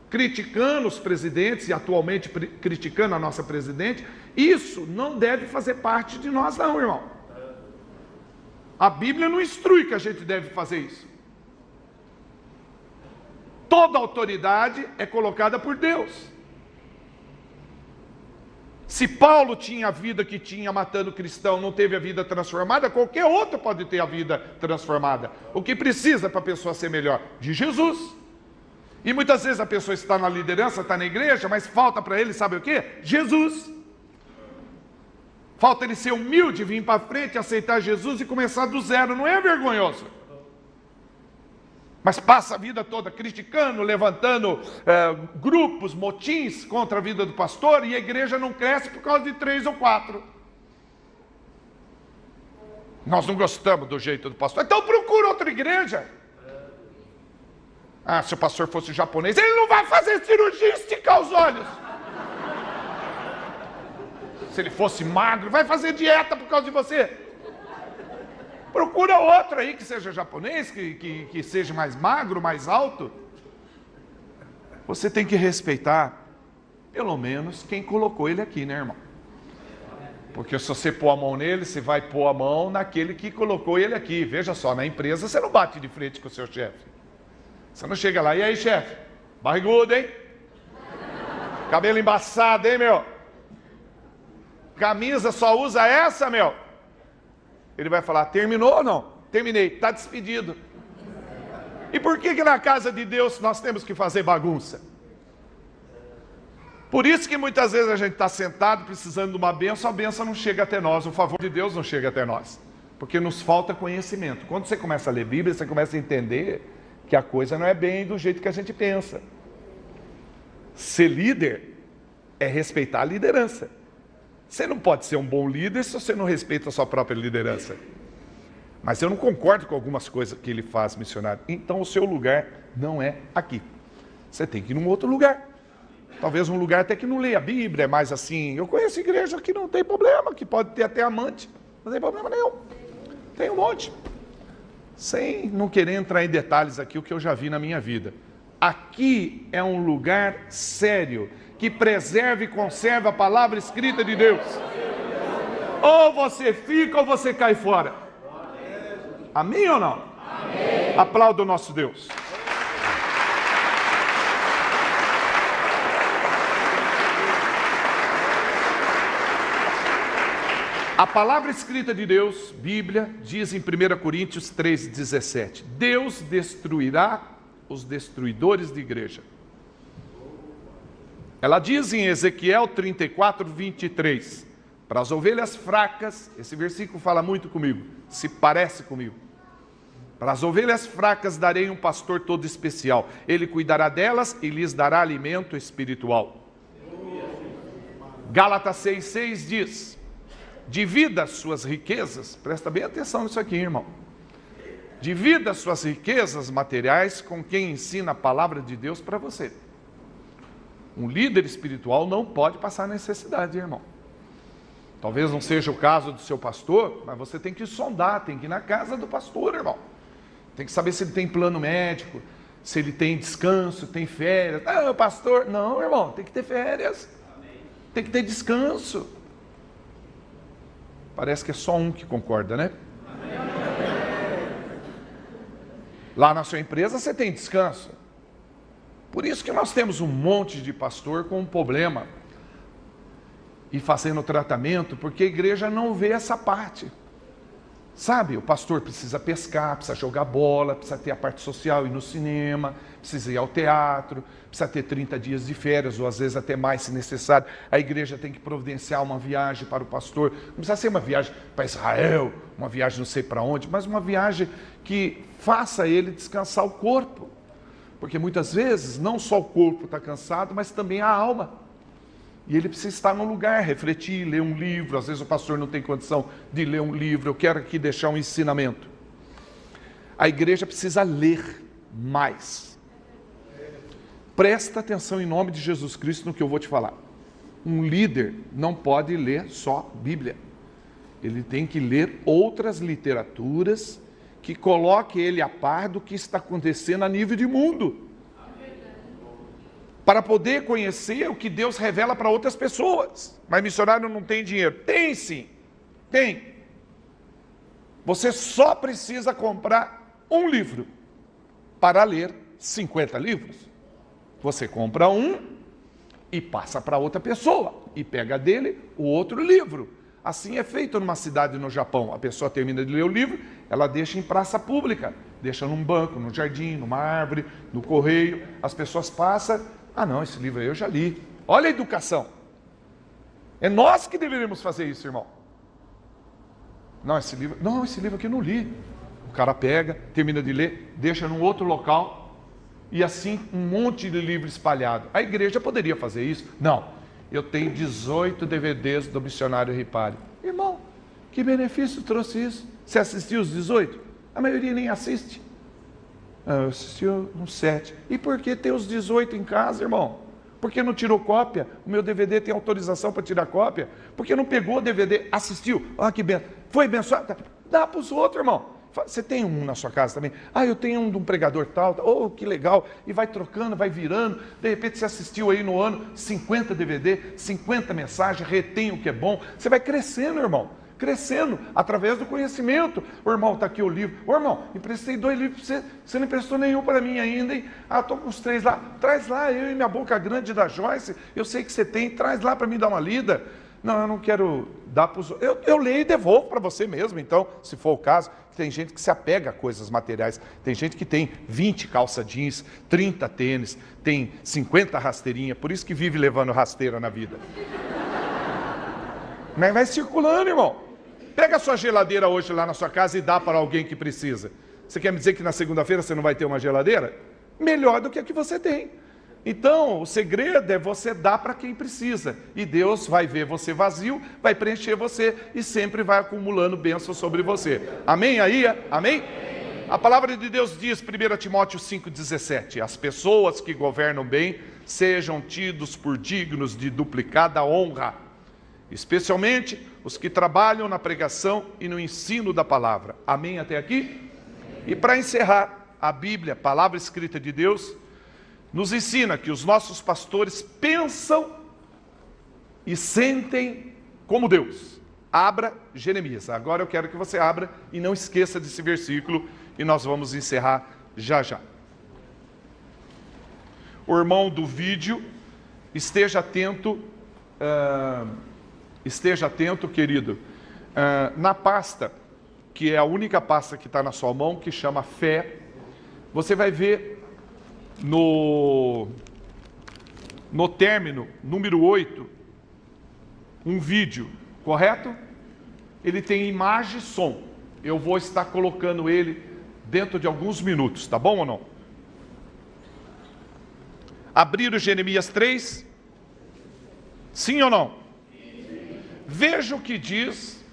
criticando os presidentes e atualmente criticando a nossa presidente, isso não deve fazer parte de nós não, irmão. A Bíblia não instrui que a gente deve fazer isso. Toda autoridade é colocada por Deus. Se Paulo tinha a vida que tinha matando cristão, não teve a vida transformada, qualquer outro pode ter a vida transformada. O que precisa para a pessoa ser melhor? De Jesus. E muitas vezes a pessoa está na liderança, está na igreja, mas falta para ele, sabe o quê? Jesus. Falta ele ser humilde, vir para frente, aceitar Jesus e começar do zero. Não é vergonhoso? Mas passa a vida toda criticando, levantando grupos, motins contra a vida do pastor, e a igreja não cresce por causa de 3 ou 4. Nós não gostamos do jeito do pastor. Então procura outra igreja. Ah, se o pastor fosse japonês, ele não vai fazer cirurgia e esticar os olhos. Se ele fosse magro, vai fazer dieta por causa de você. Procura outro aí que seja japonês, que seja mais magro, mais alto. Você tem que respeitar, pelo menos, quem colocou ele aqui, né, irmão? Porque se você pôr a mão nele, você vai pôr a mão naquele que colocou ele aqui. Veja só, na empresa você não bate de frente com o seu chefe. Você não chega lá, e aí, chefe? Barrigudo, hein? Cabelo embaçado, hein, meu? Camisa só usa essa, meu? Ele vai falar, terminou ou não? Terminei, está despedido. E por que na casa de Deus nós temos que fazer bagunça? Por isso que muitas vezes a gente está sentado precisando de uma bênção, a bênção não chega até nós, o favor de Deus não chega até nós. Porque nos falta conhecimento. Quando você começa a ler Bíblia, você começa a entender que a coisa não é bem do jeito que a gente pensa. Ser líder é respeitar a liderança. Você não pode ser um bom líder se você não respeita a sua própria liderança. Mas eu não concordo com algumas coisas que ele faz, missionário. Então o seu lugar não é aqui. Você tem que ir num outro lugar. Talvez um lugar até que não leia a Bíblia, é mais assim. Eu conheço igreja que não tem problema, que pode ter até amante. Não tem problema nenhum. Tem um monte. Sem não querer entrar em detalhes aqui, o que eu já vi na minha vida. Aqui é um lugar sério, que preserva e conserva a palavra escrita de Deus. Ou você fica ou você cai fora. Amém ou não? Amém. Aplauda o nosso Deus. A palavra escrita de Deus, Bíblia, diz em 1 Coríntios 3,17: Deus destruirá os destruidores de igreja. Ela diz em Ezequiel 34:23, Para as ovelhas fracas, esse versículo fala muito comigo, se parece comigo. Para as ovelhas fracas darei um pastor todo especial. Ele cuidará delas e lhes dará alimento espiritual. Gálatas 6,6 diz: divida as suas riquezas, presta bem atenção nisso aqui, irmão. Divida as suas riquezas materiais com quem ensina a palavra de Deus para você. Um líder espiritual não pode passar necessidade, irmão. Talvez não seja o caso do seu pastor, mas você tem que sondar, tem que ir na casa do pastor, irmão. Tem que saber se ele tem plano médico, se ele tem descanso, tem férias. Ah, pastor, não, irmão, tem que ter férias. Tem que ter descanso. Parece que é só um que concorda, né? Lá na sua empresa você tem descanso. Por isso que nós temos um monte de pastor com um problema e fazendo tratamento, porque a igreja não vê essa parte. Sabe, o pastor precisa pescar, precisa jogar bola, precisa ter a parte social, ir no cinema, precisa ir ao teatro, precisa ter 30 dias de férias, ou às vezes até mais se necessário. A igreja tem que providenciar uma viagem para o pastor. Não precisa ser uma viagem para Israel, uma viagem não sei para onde, mas uma viagem que faça ele descansar o corpo. Porque muitas vezes não só o corpo está cansado, mas também a alma. E ele precisa estar num lugar, refletir, ler um livro. Às vezes o pastor não tem condição de ler um livro. Eu quero aqui deixar um ensinamento. A igreja precisa ler mais. Presta atenção em nome de Jesus Cristo no que eu vou te falar. Um líder não pode ler só Bíblia. Ele tem que ler outras literaturas que coloque ele a par do que está acontecendo a nível de mundo. Para poder conhecer o que Deus revela para outras pessoas. Mas missionário não tem dinheiro. Tem sim, tem. Você só precisa comprar um livro para ler 50 livros. Você compra um e passa para outra pessoa. E pega dele o outro livro. Assim é feito numa cidade no Japão. A pessoa termina de ler o livro, ela deixa em praça pública. Deixa num banco, num jardim, numa árvore, no correio. As pessoas passam. Ah não, esse livro aí eu já li. Olha a educação. É nós que deveríamos fazer isso, irmão. Não, esse livro aqui eu não li. O cara pega, termina de ler, deixa num outro local. E assim um monte de livro espalhado. A igreja poderia fazer isso? Não. Eu tenho 18 DVDs do Missionário Ripari. Irmão, que benefício trouxe isso? Você assistiu os 18? A maioria nem assiste. Eu assisti uns 7. E por que ter os 18 em casa, irmão? Por que não tirou cópia? O meu DVD tem autorização para tirar cópia. Por que não pegou o DVD, assistiu? Ah, que benção. Foi abençoado? Dá para os outros, irmão. Você tem um na sua casa também? Ah, eu tenho um de um pregador tal. Oh, que legal. E vai trocando, vai virando. De repente você assistiu aí no ano 50 DVD, 50 mensagens, retém o que é bom. Você vai crescendo, irmão. Crescendo através do conhecimento. O irmão, está aqui o livro. Ô irmão, emprestei 2 livros para você. Você não emprestou nenhum para mim ainda, hein? Ah, estou com os 3 lá. Traz lá, eu e minha boca grande da Joyce. Eu sei que você tem. Traz lá para mim dar uma lida. Não, eu não quero dar para os outros. Eu leio e devolvo para você mesmo, então, se for o caso. Tem gente que se apega a coisas materiais. Tem gente que tem 20 calça jeans, 30 tênis, tem 50 rasteirinhas. Por isso que vive levando rasteira na vida. Mas vai circulando, irmão. Pega a sua geladeira hoje lá na sua casa e dá para alguém que precisa. Você quer me dizer que na segunda-feira você não vai ter uma geladeira? Melhor do que a que você tem. Então, o segredo é você dar para quem precisa. E Deus vai ver você vazio, vai preencher você e sempre vai acumulando bênçãos sobre você. Amém aí? Amém? A palavra de Deus diz, 1 Timóteo 5,17, as pessoas que governam bem sejam tidos por dignos de duplicada honra, especialmente os que trabalham na pregação e no ensino da palavra. Amém até aqui? E para encerrar, a Bíblia, palavra escrita de Deus, nos ensina que os nossos pastores pensam e sentem como Deus. Abra Jeremias. Agora eu quero que você abra e não esqueça desse versículo e nós vamos encerrar já já. O irmão do vídeo, esteja atento, querido, na pasta, que é a única pasta que está na sua mão, que chama Fé. Você vai ver no término, número 8, um vídeo correto? Ele tem imagem e som. Eu vou estar colocando ele dentro de alguns minutos, tá bom ou não? Abriram Jeremias 3? Sim ou não? Veja o que diz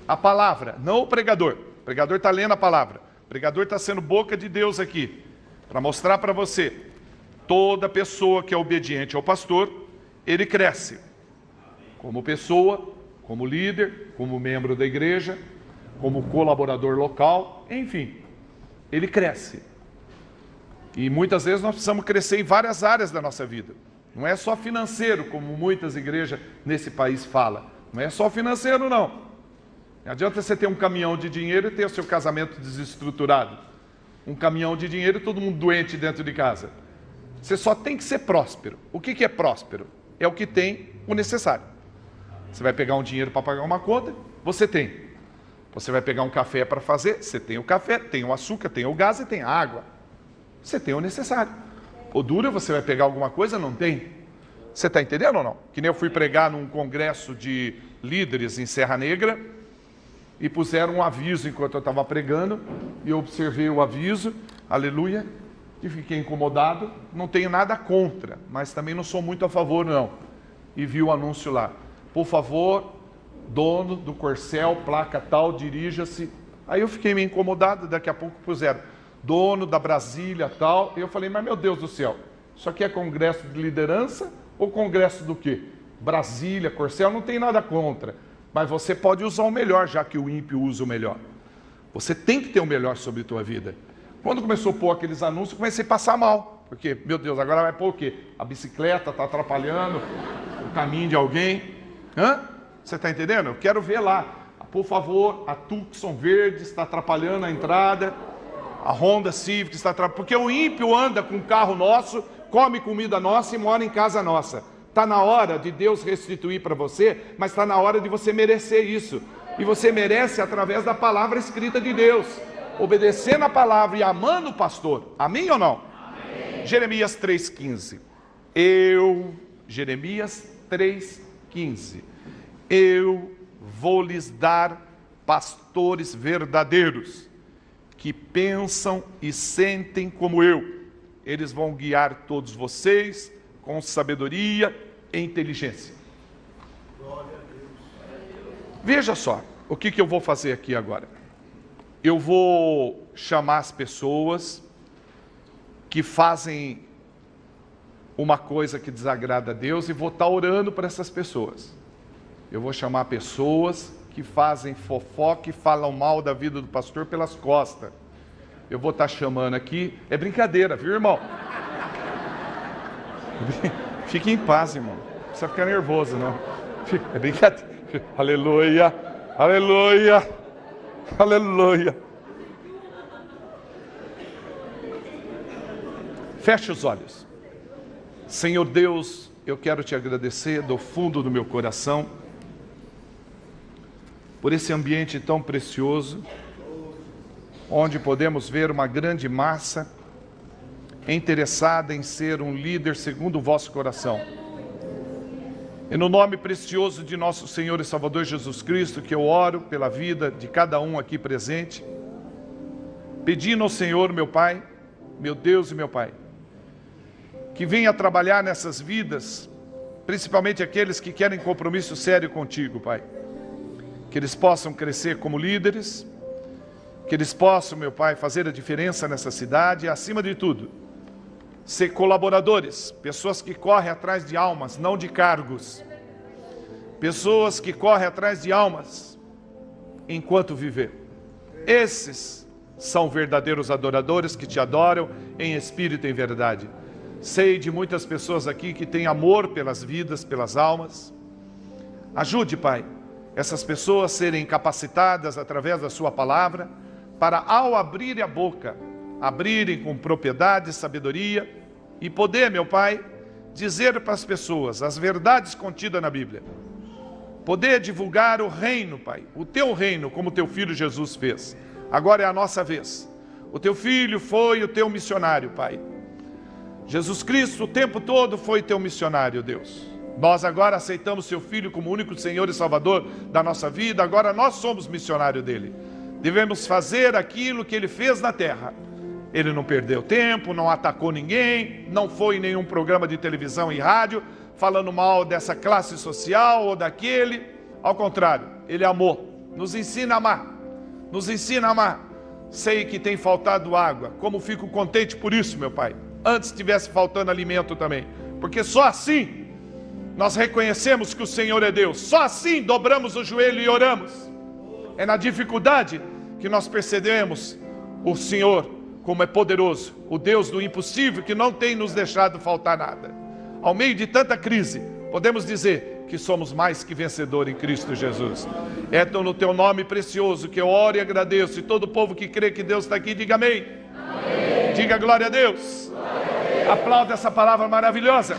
a palavra, não o pregador. O pregador está lendo a palavra. O pregador está sendo boca de Deus aqui, para mostrar para você. Toda pessoa que é obediente ao pastor, ele cresce. Como pessoa, como líder, como membro da igreja, como colaborador local, enfim. Ele cresce. E muitas vezes nós precisamos crescer em várias áreas da nossa vida. Não é só financeiro, como muitas igrejas nesse país falam. Não é só financeiro, não. Não adianta você ter um caminhão de dinheiro e ter o seu casamento desestruturado. Um caminhão de dinheiro e todo mundo doente dentro de casa. Você só tem que ser próspero. O que é próspero? É o que tem o necessário. Você vai pegar um dinheiro para pagar uma conta, você tem. Você vai pegar um café para fazer, você tem o café, tem o açúcar, tem o gás e tem a água. Você tem o necessário. O duro, você vai pegar alguma coisa, não tem. Você está entendendo ou não? Que nem eu fui pregar num congresso de líderes em Serra Negra e puseram um aviso enquanto eu estava pregando e eu observei o aviso, aleluia, e fiquei incomodado. Não tenho nada contra, mas também não sou muito a favor, não. E vi o anúncio lá. Por favor, dono do Corcel, placa tal, dirija-se. Aí eu fiquei meio incomodado, daqui a pouco puseram dono da Brasília tal. E eu falei, mas meu Deus do céu, isso aqui é congresso de liderança ou congresso do quê? Brasília, Corcel, não tem nada contra. Mas você pode usar o melhor, já que o ímpio usa o melhor. Você tem que ter o melhor sobre a tua vida. Quando começou a pôr aqueles anúncios, eu comecei a passar mal. Porque, meu Deus, agora vai pôr o quê? A bicicleta está atrapalhando o caminho de alguém. Hã? Você está entendendo? Eu quero ver lá. Por favor, a Tucson verde está atrapalhando a entrada. A Honda Civic está atrapalhando. Porque o ímpio anda com o carro nosso, come comida nossa e mora em casa nossa. Está na hora de Deus restituir para você, mas está na hora de você merecer isso. E você merece através da palavra escrita de Deus. Obedecendo a palavra e amando o pastor. Amém ou não? Amém. Jeremias 3,15. Jeremias 3,15. Eu vou lhes dar pastores verdadeiros, que pensam e sentem como eu. Eles vão guiar todos vocês com sabedoria e inteligência. Veja só, o que eu vou fazer aqui agora. Eu vou chamar as pessoas que fazem uma coisa que desagrada a Deus e vou estar orando para essas pessoas. Eu vou chamar pessoas que fazem fofoca e falam mal da vida do pastor pelas costas. Eu vou estar chamando aqui, é brincadeira, viu, irmão? Fique em paz, irmão. Não precisa ficar nervoso, não. É brincadeira. Aleluia, aleluia, aleluia. Feche os olhos. Senhor Deus, eu quero te agradecer do fundo do meu coração por esse ambiente tão precioso, onde podemos ver uma grande massa interessada em ser um líder segundo o vosso coração. E no nome precioso de nosso Senhor e Salvador Jesus Cristo, que eu oro pela vida de cada um aqui presente, pedindo ao Senhor, meu Pai, meu Deus e meu Pai, que venha trabalhar nessas vidas, principalmente aqueles que querem compromisso sério contigo, Pai. Que eles possam crescer como líderes, que eles possam, meu Pai, fazer a diferença nessa cidade e, acima de tudo, ser colaboradores, pessoas que correm atrás de almas, não de cargos. Pessoas que correm atrás de almas enquanto viver. Esses são verdadeiros adoradores que te adoram em espírito e em verdade. Sei de muitas pessoas aqui que têm amor pelas vidas, pelas almas. Ajude, Pai, essas pessoas serem capacitadas através da sua palavra, para ao abrirem a boca, abrirem com propriedade e sabedoria, e poder, meu Pai, dizer para as pessoas as verdades contidas na Bíblia. Poder divulgar o reino, Pai, o teu reino, como teu filho Jesus fez. Agora é a nossa vez. O teu filho foi o teu missionário, Pai. Jesus Cristo o tempo todo foi teu missionário, Deus. Nós agora aceitamos seu Filho como único Senhor e Salvador da nossa vida. Agora nós somos missionário dele. Devemos fazer aquilo que ele fez na terra. Ele não perdeu tempo, não atacou ninguém, não foi em nenhum programa de televisão e rádio falando mal dessa classe social ou daquele. Ao contrário, ele amou. Nos ensina a amar. Nos ensina a amar. Sei que tem faltado água. Como fico contente por isso, meu Pai. Antes tivesse faltando alimento também. Porque só assim nós reconhecemos que o Senhor é Deus. Só assim dobramos o joelho e oramos. É na dificuldade que nós percebemos o Senhor como é poderoso, o Deus do impossível, que não tem nos deixado faltar nada. Ao meio de tanta crise, podemos dizer que somos mais que vencedores em Cristo Jesus. É no teu nome precioso que eu oro e agradeço. E todo o povo que crê que Deus está aqui, diga amém. Amém. Diga glória a Deus. Glória a Deus. Aplauda essa palavra maravilhosa.